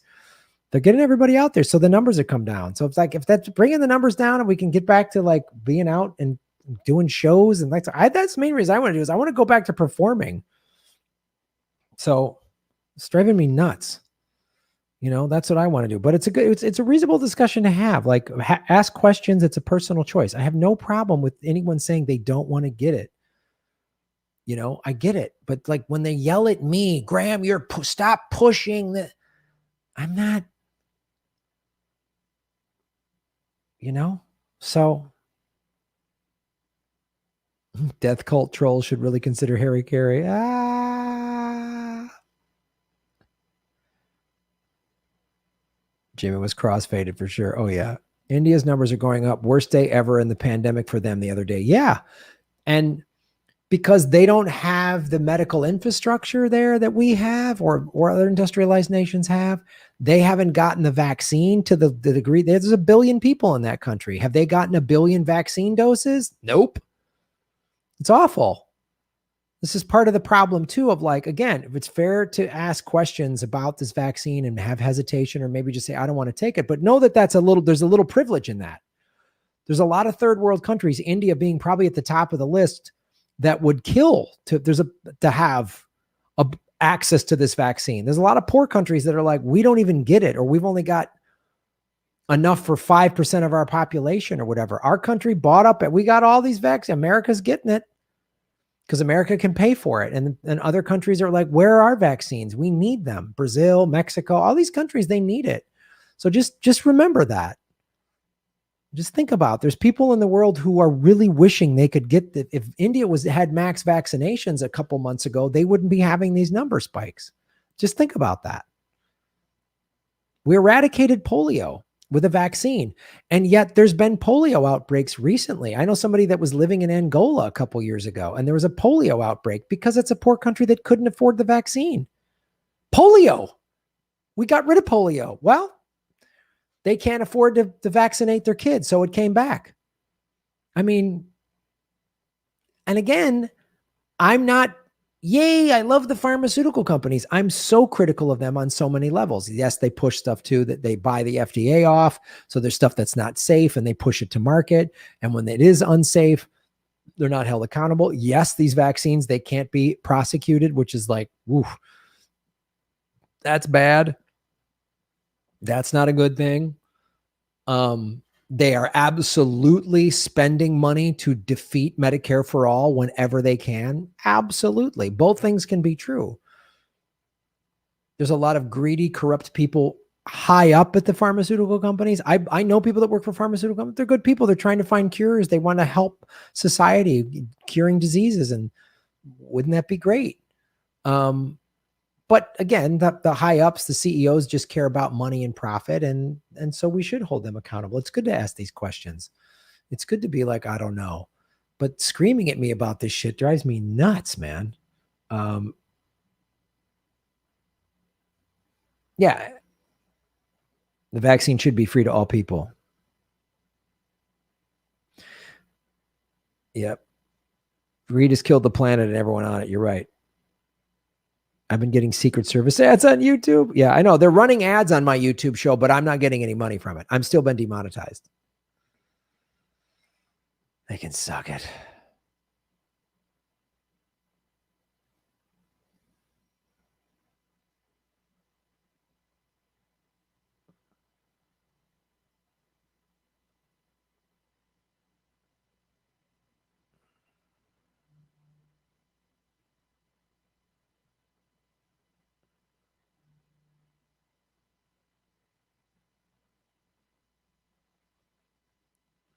they're getting everybody out there. So the numbers have come down. So it's like, if that's bringing the numbers down and we can get back to like being out and doing shows and that's the main reason I want to do is I want to go back to performing. So it's driving me nuts. That's what I want to do, but it's a reasonable discussion to have. Like ask questions. It's a personal choice. I have no problem with anyone saying they don't want to get it. I get it. But like when they yell at me, Graham, stop pushing the, I'm not, so death cult trolls should really consider Harry Carey. Jimmy was crossfaded for sure. Oh yeah. India's numbers are going up. Worst day ever in the pandemic for them the other day. Yeah. And because they don't have the medical infrastructure there that we have or other industrialized nations have, they haven't gotten the vaccine to the degree. There's 1 billion people in that country. Have they gotten 1 billion vaccine doses? Nope. It's awful. This is part of the problem too of like, again, if it's fair to ask questions about this vaccine and have hesitation or maybe just say, I don't want to take it, but know that there's a little privilege in that. There's a lot of third world countries, India being probably at the top of the list, that would kill to have access to this vaccine. There's a lot of poor countries that are like, we don't even get it, or we've only got enough for 5% of our population or whatever. Our country bought up, we got all these vaccines. America's getting it because America can pay for it. And other countries are like, where are our vaccines? We need them. Brazil, Mexico, all these countries, they need it. So just remember that. Just think about, there's people in the world who are really wishing they could get that. If India had max vaccinations a couple months ago, they wouldn't be having these number spikes. Just think about that. We eradicated polio with a vaccine. And yet there's been polio outbreaks recently. I know somebody that was living in Angola a couple years ago, and there was a polio outbreak because it's a poor country that couldn't afford the vaccine. Polio. We got rid of polio. Well, they can't afford to vaccinate their kids, so it came back. I mean, and again, I'm not, yay, I love the pharmaceutical companies. I'm so critical of them on so many levels. Yes, they push stuff too, that they buy the FDA off. So there's stuff that's not safe and they push it to market. And when it is unsafe, they're not held accountable. Yes, these vaccines, they can't be prosecuted, which is like, woof, that's bad. That's not a good thing. They are absolutely spending money to defeat Medicare for all whenever they can. Absolutely. Both things can be true. There's a lot of greedy, corrupt people high up at the pharmaceutical companies. I know people that work for pharmaceutical companies. They're good people. They're trying to find cures. They want to help society curing diseases. And wouldn't that be great? But again, the high ups, the CEOs just care about money and profit. And so we should hold them accountable. It's good to ask these questions. It's good to be like, I don't know, but screaming at me about this shit drives me nuts, man. Yeah. The vaccine should be free to all people. Yep. Greed has killed the planet and everyone on it. You're right. I've been getting Secret Service ads on YouTube. Yeah, I know. They're running ads on my YouTube show, but I'm not getting any money from it. I'm still been demonetized. They can suck it.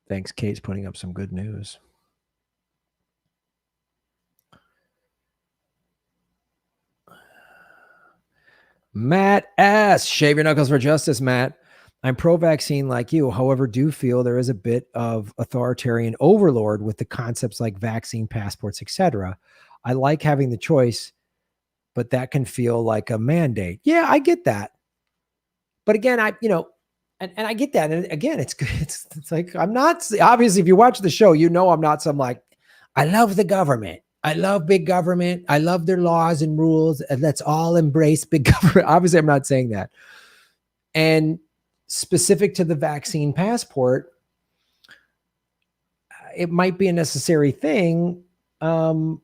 Thanks, Kate's putting up some good news. Matt S. Shave your knuckles for justice, Matt. I'm pro-vaccine like you, however, do feel there is a bit of authoritarian overlord with the concepts like vaccine passports, etc. I like having the choice, but that can feel like a mandate. Yeah, I get that. But again, and I get that. And again, it's good. It's like, I'm not, obviously, if you watch the show, you know I'm not some like, I love the government. I love big government. I love their laws and rules. And let's all embrace big government. Obviously, I'm not saying that. And specific to the vaccine passport, it might be a necessary thing. But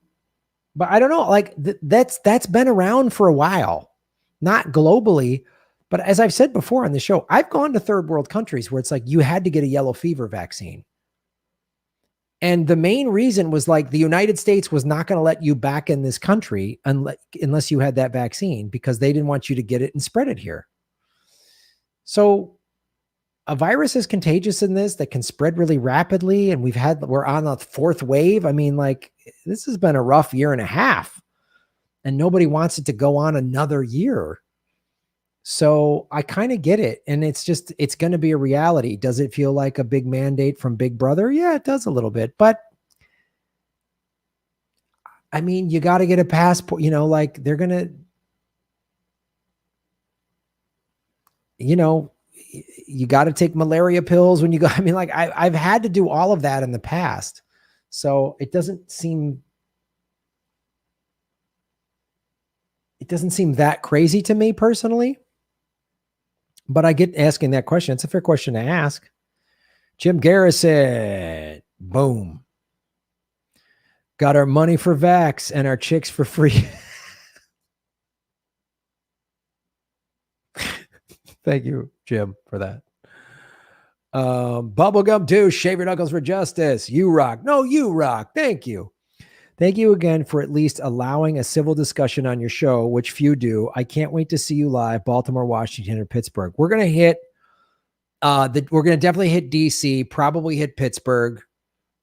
I don't know. Like that's been around for a while, not globally. But as I've said before on the show, I've gone to third world countries where it's like you had to get a yellow fever vaccine. And the main reason was like the United States was not going to let you back in this country unless you had that vaccine because they didn't want you to get it and spread it here. So a virus is contagious in this that can spread really rapidly. And we're on the fourth wave. I mean, like this has been a rough year and a half and nobody wants it to go on another year. So I kind of get it. And it's going to be a reality. Does it feel like a big mandate from Big Brother? Yeah, it does a little bit. But I mean, you got to get a passport, like they're going to, you got to take malaria pills when you go. I mean, like I've had to do all of that in the past. So it doesn't seem that crazy to me personally. But I get asking that question. It's a fair question to ask. Jim Garrison, boom. Got our money for vax and our chicks for free. Thank you, Jim, for that. Bubblegum 2, shave your knuckles for justice. You rock. No, you rock. Thank you. Thank you again for at least allowing a civil discussion on your show, which few do. I can't wait to see you live, Baltimore, Washington, or Pittsburgh. We're going to hit, we're going to definitely hit DC, probably hit Pittsburgh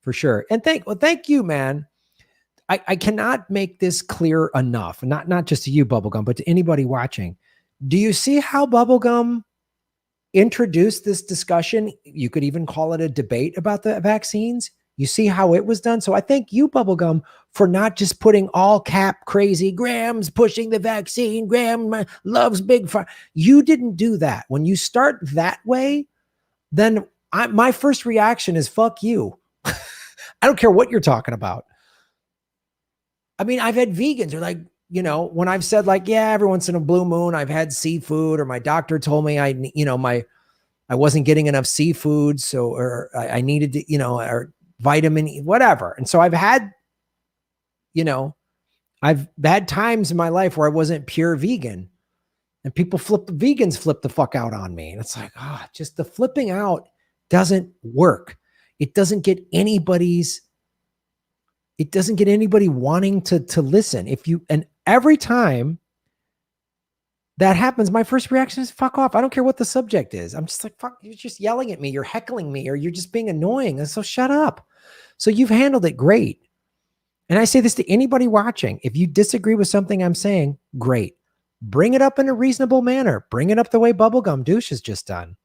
for sure. And thank you, man. I cannot make this clear enough, not just to you, Bubblegum, but to anybody watching. Do you see how Bubblegum introduced this discussion? You could even call it a debate about the vaccines. You see how it was done? So I thank you, Bubblegum, for not just putting all cap crazy, Graham's pushing the vaccine, Graham loves big pharma. You didn't do that. When you start that way, then my first reaction is fuck you. I don't care what you're talking about. I mean, I've had vegans are like, you know, when I've said like, yeah, every once in a blue moon, I've had seafood, or my doctor told me I wasn't getting enough seafood. So, or I needed to, you know, or vitamin E, whatever. And so I've had, you know, I've had times in my life where I wasn't pure vegan, and vegans flip the fuck out on me. And it's like, just the flipping out doesn't work. It doesn't get anybody wanting to listen. And every time that happens, my first reaction is fuck off. I don't care what the subject is. I'm just like, fuck, you're just yelling at me. You're heckling me, or you're just being annoying. And so shut up. So you've handled it great. And I say this to anybody watching. If you disagree with something I'm saying, great. Bring it up in a reasonable manner. Bring it up the way Bubblegum Douche has just done.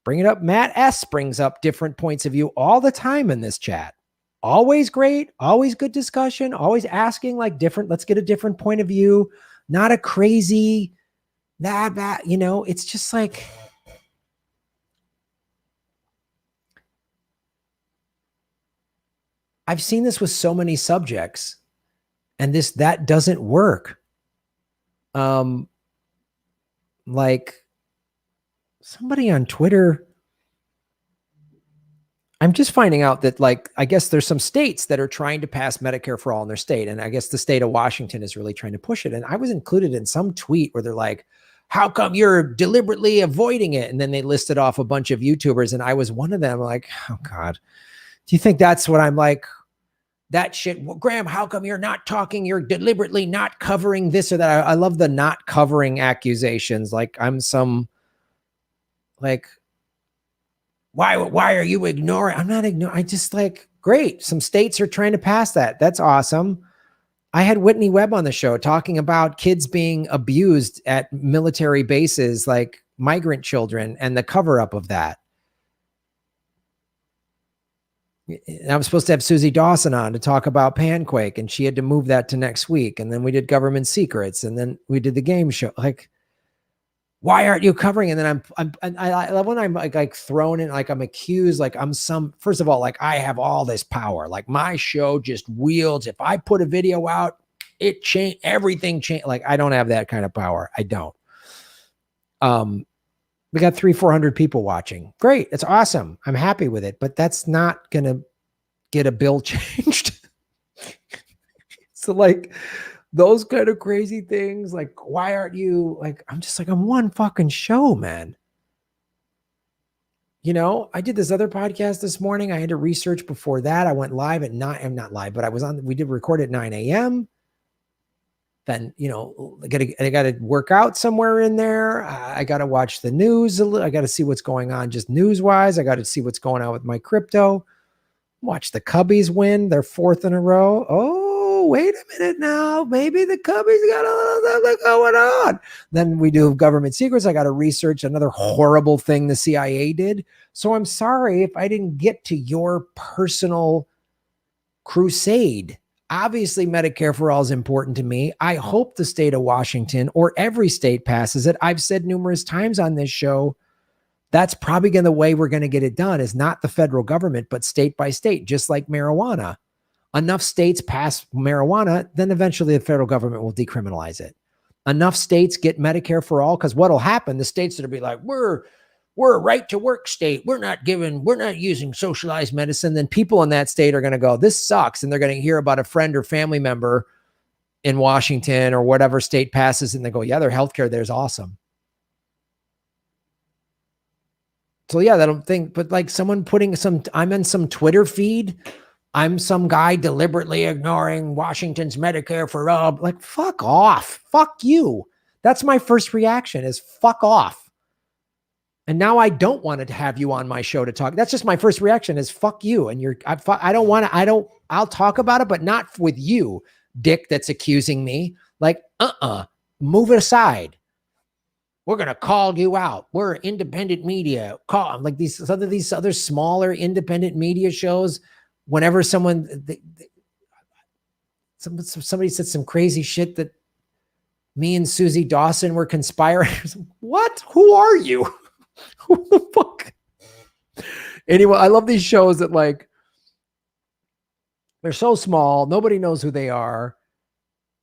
Bring it up. Matt S. brings up different points of view all the time in this chat. Always great. Always good discussion. Always asking like let's get a different point of view. Not a crazy, that, you know, it's just like, I've seen this with so many subjects, and that doesn't work. Like somebody on Twitter, I'm just finding out that, like, I guess there's some states that are trying to pass Medicare for all in their state. And I guess the state of Washington is really trying to push it. And I was included in some tweet where they're like, how come you're deliberately avoiding it? And then they listed off a bunch of YouTubers, and I was one of them. Like, oh God, do you think that's what I'm like? That shit, well, Graham, how come you're not talking? You're deliberately not covering this or that. I love the not covering accusations. Like I'm some, like, why are you ignoring? I'm not ignoring. I just like, great. Some states are trying to pass that. That's awesome. I had Whitney Webb on the show talking about kids being abused at military bases, like migrant children, and the cover up of that. And I was supposed to have Susie Dawson on to talk about Panquake, and she had to move that to next week. And then we did Government Secrets, and then we did the game show. Like, why aren't you covering? And then I love when I'm like thrown in, like I'm accused, like I'm first of all, like I have all this power. Like my show just wields. If I put a video out, it changed everything. Like I don't have that kind of power. I don't. We got 300-400 people watching. Great. It's awesome. I'm happy with it, but that's not going to get a bill changed. So like those kind of crazy things, like, why aren't you like, I'm just like, I'm one fucking show, man. You know, I did this other podcast this morning. I had to research before that. I went live at 9. I'm not live, but we did record at 9 a.m. Then, you know, I got to work out somewhere in there. I got to watch the news a little. I got to see what's going on just news wise. I got to see what's going on with my crypto. Watch the Cubbies win their 4th in a row. Oh, wait a minute now. Maybe the Cubbies got a little something going on. Then we do Government Secrets. I got to research another horrible thing the CIA did. So I'm sorry if I didn't get to your personal crusade. Obviously, Medicare for all is important to me. I hope the state of Washington or every state passes it. I've said numerous times on this show, that's probably the way we're going to get it done is not the federal government, but state by state, just like marijuana. Enough states pass marijuana, then eventually the federal government will decriminalize it. Enough states get Medicare for all, because what'll happen, the states that'll be like, we're a right to work state. We're not using socialized medicine. Then people in that state are going to go, this sucks. And they're going to hear about a friend or family member in Washington or whatever state passes. And they go, yeah, their healthcare there's awesome. So yeah, I don't think, but like someone putting I'm in some Twitter feed. I'm some guy deliberately ignoring Washington's Medicare for all. Like, fuck off. Fuck you. That's my first reaction is fuck off. And now I don't want to have you on my show to talk. That's just my first reaction is fuck you. And I'll talk about it, but not with you, dick that's accusing me. Like, move it aside. We're going to call you out. We're independent media. Like these other smaller independent media shows. Whenever somebody said some crazy shit that me and Susie Dawson were conspiring. What? Who are you? Who the fuck? Anyway, I love these shows that like They're so small. Nobody knows who they are.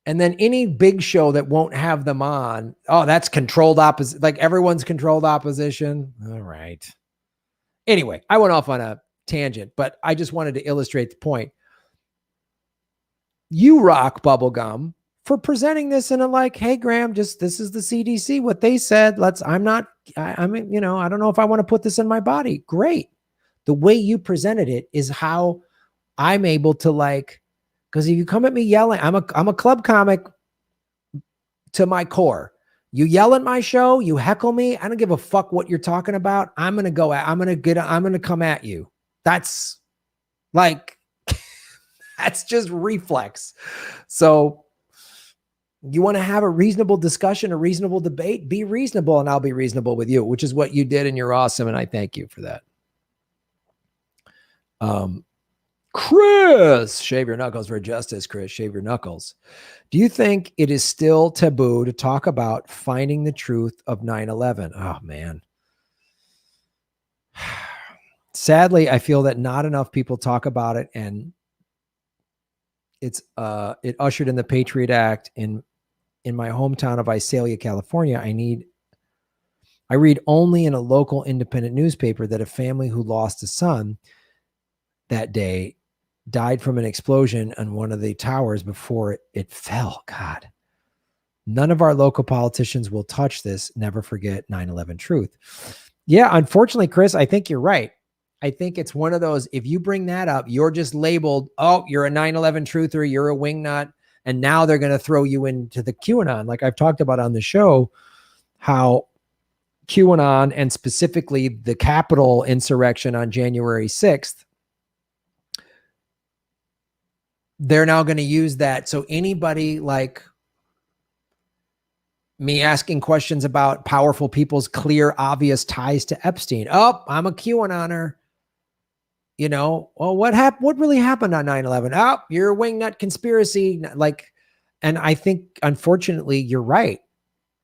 And then any big show that won't have them on, oh, that's controlled opposition. Like everyone's controlled opposition. All right. Anyway, I went off on a tangent, but I just wanted to illustrate the point. You rock bubblegum for presenting this in a like, hey, Graham, just this is the CDC, what they said. I mean, you know, I don't know if I want to put this in my body. Great. The way you presented it is how I'm able to like, because if you come at me yelling, I'm a club comic to my core. You yell at my show, you heckle me. I don't give a fuck what you're talking about. I'm going to come at you. That's like, that's just reflex. So you want to have a reasonable discussion, a reasonable debate, be reasonable and I'll be reasonable with you, which is what you did. And you're awesome. And I thank you for that. Chris, shave your knuckles for justice. Chris, shave your knuckles. Do you think it is still taboo to talk about finding the truth of 9/11? Oh man. Sadly, I feel that not enough people talk about it, and it ushered in the Patriot Act in my hometown of Visalia, California. I read only in a local independent newspaper that a family who lost a son that day died from an explosion on one of the towers before it fell. God, none of our local politicians will touch this. Never forget 9/11 truth. Yeah, unfortunately, Chris, I think you're right. I think it's one of those, if you bring that up, you're just labeled, oh, you're a 9/11 truther, you're a wingnut. And now they're going to throw you into the QAnon. Like I've talked about on the show, how QAnon and specifically the Capitol insurrection on January 6th, they're now going to use that. So anybody like me asking questions about powerful people's clear, obvious ties to Epstein. Oh, I'm a QAnoner. You know, well, what really happened on 9/11? Oh, you're a wingnut conspiracy. Like, and I think, unfortunately, you're right,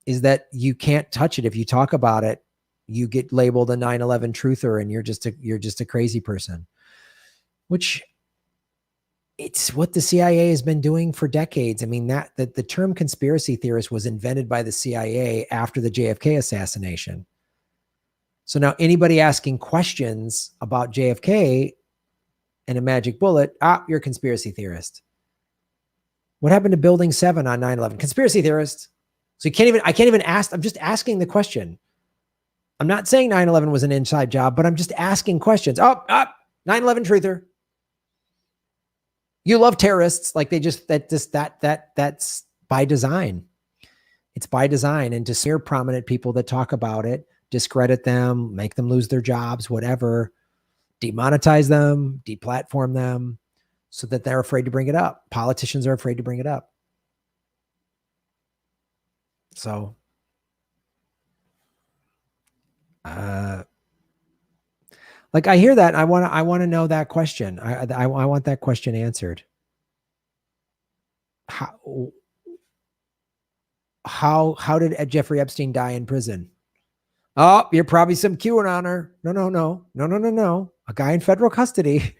is that you can't touch it. If you talk about it, you get labeled a 9/11 truther and you're just a crazy person, which it's what the CIA has been doing for decades. I mean, that the term conspiracy theorist was invented by the CIA after the JFK assassination. So now anybody asking questions about JFK and a magic bullet, you're a conspiracy theorist. What happened to Building 7 on 9/11? Conspiracy theorist. So I can't even ask. I'm just asking the question. I'm not saying 9/11 was an inside job, but I'm just asking questions. 9/11 truther. You love terrorists. Like that's by design. It's by design. And to smear prominent people that talk about it, discredit them, make them lose their jobs, whatever, demonetize them, deplatform them so that they're afraid to bring it up. Politicians are afraid to bring it up. So, like I hear that. I want to know that question. I want that question answered. How did Jeffrey Epstein die in prison? Oh, you're probably some QAnoner. No. A guy in federal custody,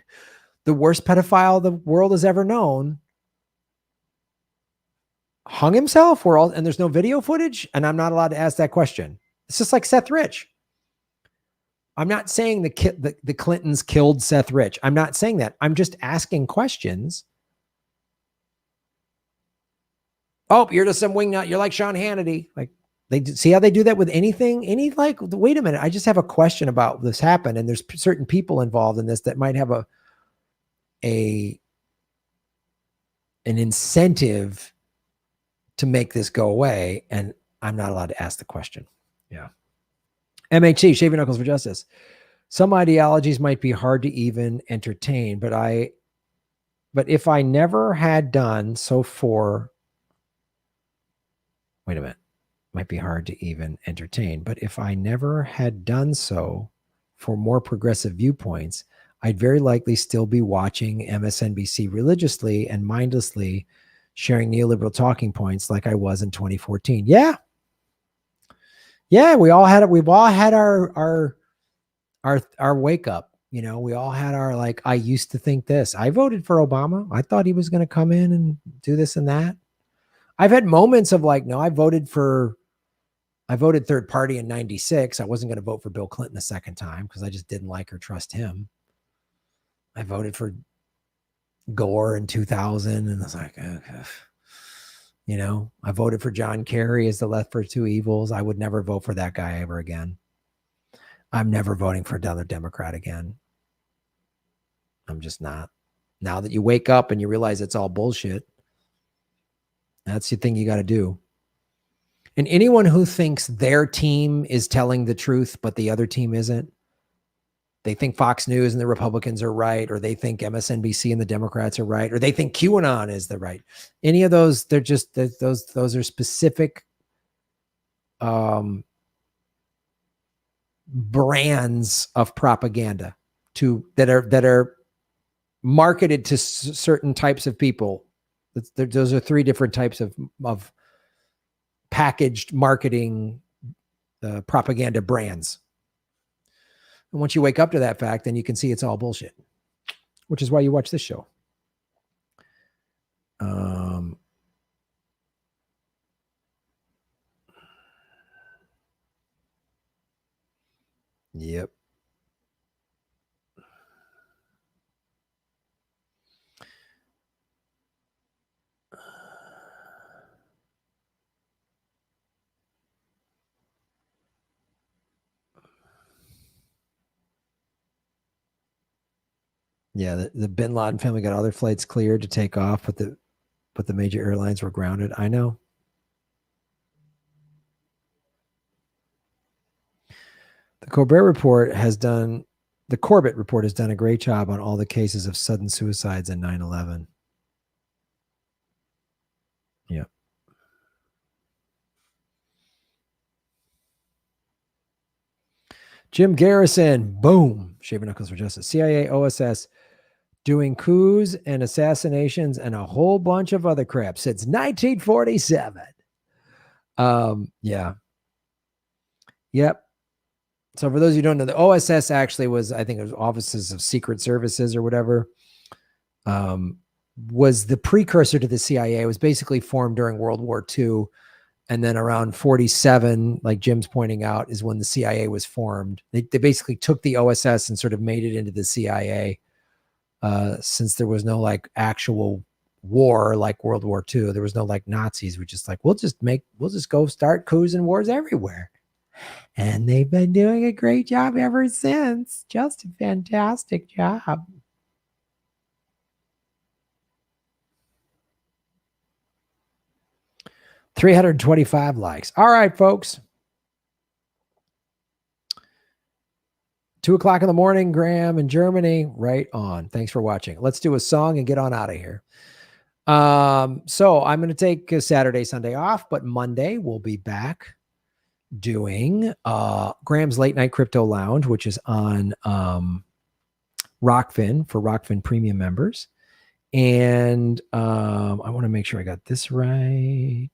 the worst pedophile the world has ever known, hung himself. And there's no video footage, and I'm not allowed to ask that question. It's just like Seth Rich. I'm not saying the Clintons killed Seth Rich. I'm not saying that. I'm just asking questions. Oh, you're just some wingnut. You're like Sean Hannity. Like, they see how they do that with anything. Wait a minute. I just have a question about this happened, and there's certain people involved in this that might have an incentive to make this go away, and I'm not allowed to ask the question. Yeah. MHC, shave your knuckles for justice. Some ideologies might be hard to even entertain, but if I never had done so for, wait a minute, might be hard to even entertain, but if I never had done so for more progressive viewpoints, I'd very likely still be watching MSNBC religiously and mindlessly sharing neoliberal talking points like I was in 2014. Yeah. Yeah, we've all had our wake up. You know, we all had our, like, I used to think this. I voted for Obama. I thought he was going to come in and do this and that. I've had moments of like, no, I voted third party in 96. I wasn't going to vote for Bill Clinton the second time because I just didn't like or trust him. I voted for Gore in 2000 and I was like, you know, I voted for John Kerry as the left for two evils. I would never vote for that guy ever again. I'm never voting for another Democrat again. I'm just not. Now that you wake up and you realize it's all bullshit, that's the thing you got to do. And anyone who thinks their team is telling the truth, but the other team isn't, they think Fox News and the Republicans are right, or they think MSNBC and the Democrats are right, or they think QAnon is the right. Any of those, they're just, those are specific brands of propaganda that are marketed to certain types of people. Those are three different types of packaged marketing propaganda brands. And once you wake up to that fact, then you can see it's all bullshit, which is why you watch this show. Yep. Yeah, the Bin Laden family got all their flights cleared to take off, but the major airlines were grounded. I know. The Corbett report has done a great job on all the cases of sudden suicides in 9/11. Yeah. Jim Garrison, boom, shaving knuckles for justice. CIA, OSS, doing coups and assassinations and a whole bunch of other crap since 1947. Yeah. Yep. So for those who don't know, the OSS actually was, I think it was Offices of Secret Services or whatever, was the precursor to the CIA. It was basically formed during World War II. And then around 47, like Jim's pointing out, is when the CIA was formed. They basically took the OSS and sort of made it into the CIA, since there was no like actual war like World War II. There was no like Nazis. We're just like, we'll just go start coups and wars everywhere. And they've been doing a great job ever since. Just a fantastic job. $325 likes. All right, folks. 2:00 in the morning, Graham in Germany. Right on. Thanks for watching. Let's do a song and get on out of here. So I'm going to take Saturday, Sunday off, but Monday we'll be back doing Graham's Late Night Crypto Lounge, which is on Rockfin for Rockfin Premium members. And I want to make sure I got this right.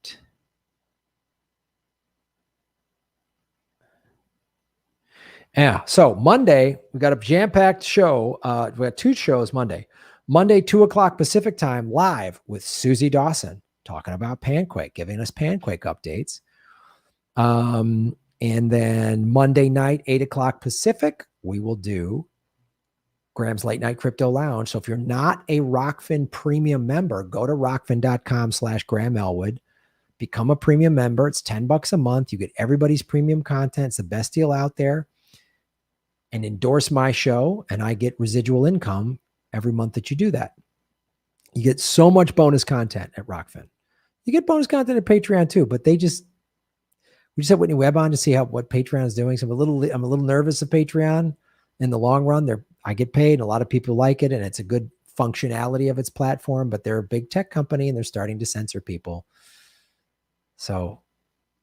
Yeah. So Monday, we got a jam-packed show. We got two shows Monday. Monday, 2:00 Pacific time, live with Susie Dawson talking about Panquake, giving us Panquake updates. And then Monday night, 8:00 Pacific, we will do Graham's Late Night Crypto Lounge. So if you're not a Rockfin premium member, go to rockfin.com/Graham Elwood. Become a premium member. It's $10 a month. You get everybody's premium content. It's the best deal out there. And endorse my show, and I get residual income every month that you do that. You get so much bonus content at Rockfin. You get bonus content at Patreon too, but we just had Whitney Webb on to see what Patreon is doing. So I'm a little nervous of Patreon in the long run. I get paid, and a lot of people like it, and it's a good functionality of its platform, but they're a big tech company and they're starting to censor people. So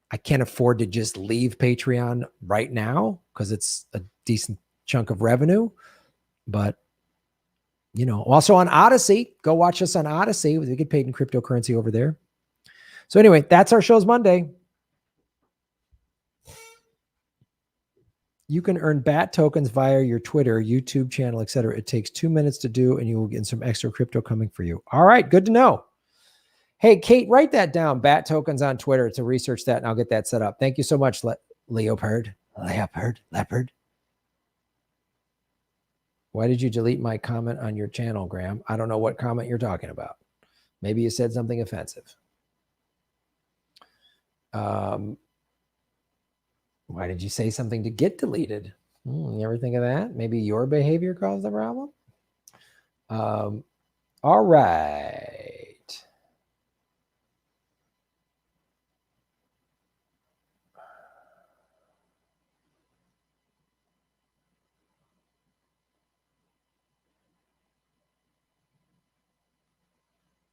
I can't afford to just leave Patreon right now because it's a decent chunk of revenue. But, also on Odyssey, go watch us on Odyssey. We get paid in cryptocurrency over there. So anyway, that's our shows Monday. You can earn BAT tokens via your Twitter, YouTube channel, etc. It takes 2 minutes to do, and you will get some extra crypto coming for you. All right, good to know. Hey, Kate, write that down. BAT tokens on Twitter to research that, and I'll get that set up. Thank you so much, Leopard. Why did you delete my comment on your channel, Graham? I don't know what comment you're talking about. Maybe you said something offensive. Why did you say something to get deleted? You ever think of that? Maybe your behavior caused the problem? All right.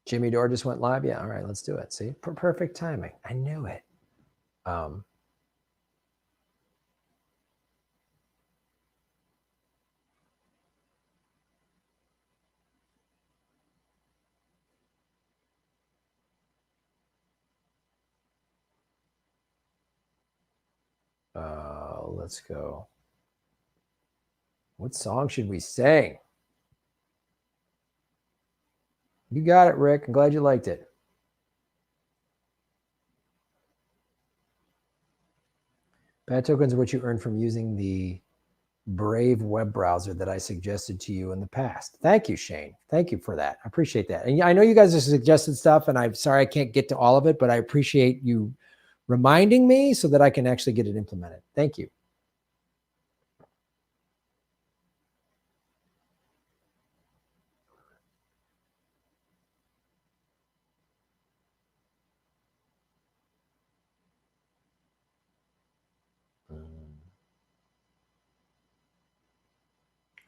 Jimmy Dore just went live. Yeah. All right, let's do it. See, perfect timing. I knew it. Let's go. What song should we sing? You got it, Rick. I'm glad you liked it. BAT tokens are what you earn from using the Brave web browser that I suggested to you in the past. Thank you, Shane. Thank you for that. I appreciate that. And I know you guys have suggested stuff, and I'm sorry I can't get to all of it, but I appreciate you reminding me so that I can actually get it implemented. Thank you.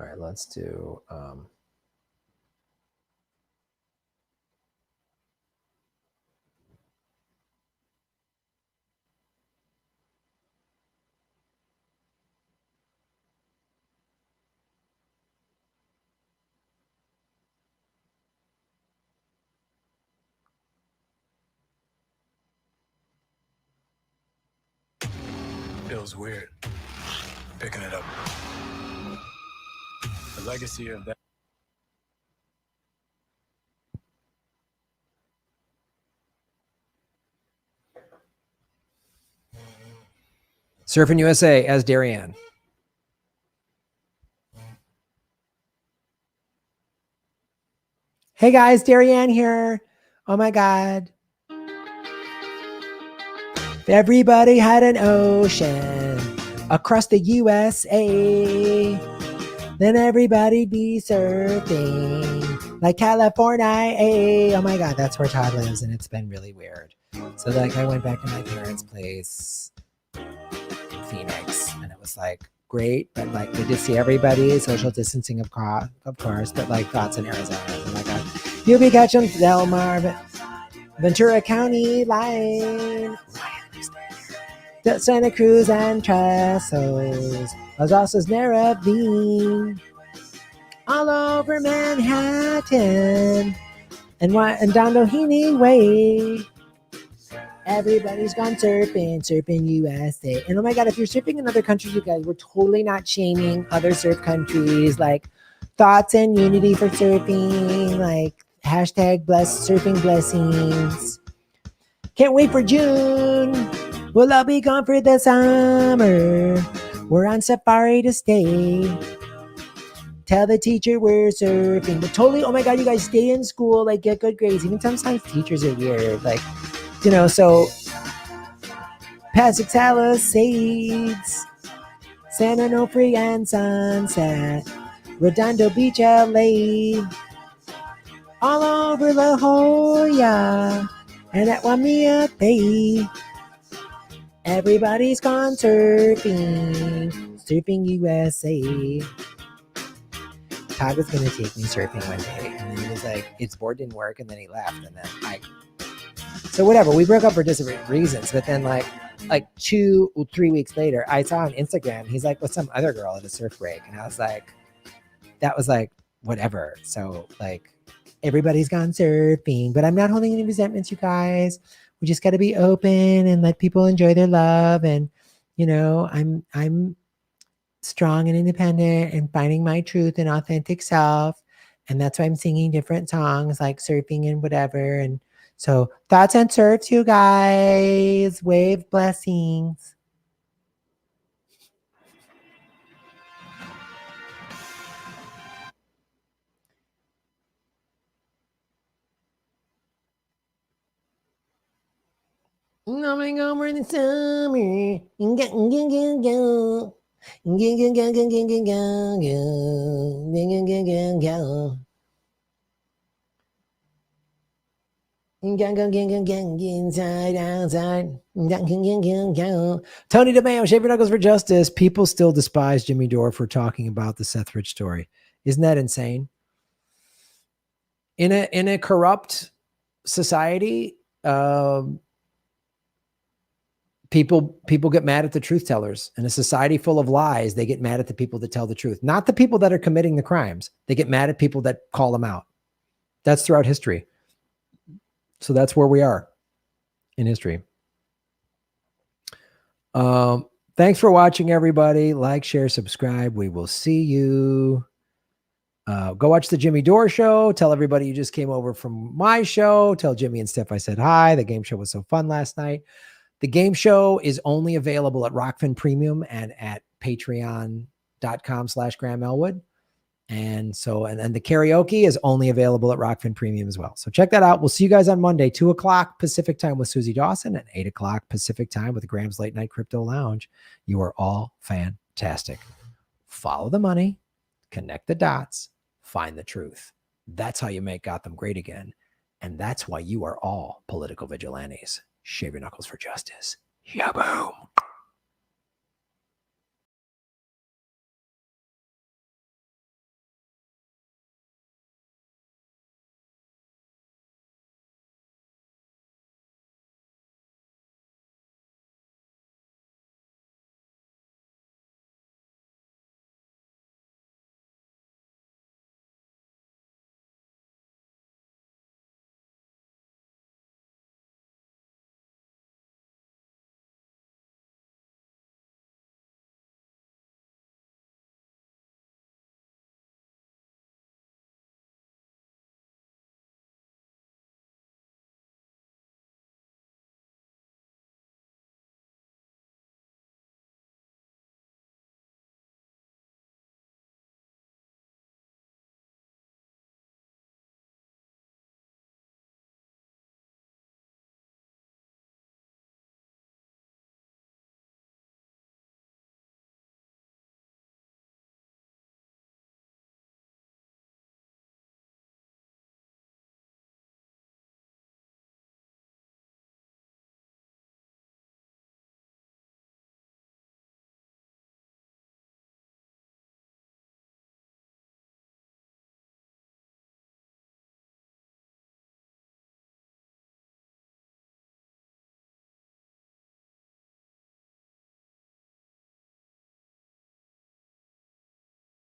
All right, let's do feels weird picking it up. The legacy of that. Surfing USA as Darianne. Hey guys, Darianne here. Oh my God. If everybody had an ocean across the USA, then everybody'd be surfing like California. Oh my God, that's where Todd lives, and it's been really weird. So like I went back to my parents' place in Phoenix, and it was like great, but like good to see everybody, social distancing of course, but like thoughts in Arizona. Oh my God. You'll be catching Del Mar, Ventura County line, Santa Cruz and Trestles, Los Osos, Narrabeen, all over Manhattan, and down Doheny Way. Everybody's gone surfing USA. And oh my God, if you're surfing in other countries, you guys, we're totally not shaming other surf countries. Like thoughts and unity for surfing, like hashtag surfing blessings. Can't wait for June. We'll all be gone for the summer. We're on safari to stay. Tell the teacher we're surfing. But totally, oh my God, you guys stay in school, like get good grades. Even sometimes teachers are weird. Like, you know, so Pacific Palisades, San Onofre and Sunset, Redondo Beach, LA, all over La Jolla, and at Waimea Bay. Everybody's gone surfing USA. Todd was going to take me surfing one day, and then he was like, it's board didn't work, and then he left, and then so whatever, we broke up for different reasons, but then like 2 or 3 weeks later, I saw on Instagram, he's like with some other girl at a surf break, and I was like, that was like, whatever. So like, everybody's gone surfing, but I'm not holding any resentments, you guys. We just got to be open and let people enjoy their love. And, you know, I'm strong and independent and finding my truth and authentic self. And that's why I'm singing different songs like surfing and whatever. And so thoughts and surfs, you guys. Wave blessings. Coming over in the summer. Inside, outside. Tony DeMayo, Shave Your Knuckles for Justice. People still despise Jimmy Dore for talking about the Seth Rich story. Isn't that insane? In a corrupt society, people get mad at the truth tellers. In a society full of lies, they get mad at the people that tell the truth, not the people that are committing the crimes. They get mad at people that call them out. That's throughout history. So that's where we are in history. Thanks for watching, everybody. Like, share, subscribe. We will see you. Go watch the Jimmy Dore show. Tell everybody you just came over from my show. Tell Jimmy and Steph I said hi. The game show was so fun last night. The game show is only available at Rockfin Premium and at patreon.com/Graham Elwood. And so, and the karaoke is only available at Rockfin Premium as well. So check that out. We'll see you guys on Monday, 2:00 Pacific time with Susie Dawson and 8:00 Pacific time with Graham's Late Night Crypto Lounge. You are all fantastic. Follow the money, connect the dots, find the truth. That's how you make Gotham great again. And that's why you are all political vigilantes. Shave your knuckles for justice. Yeah, boom.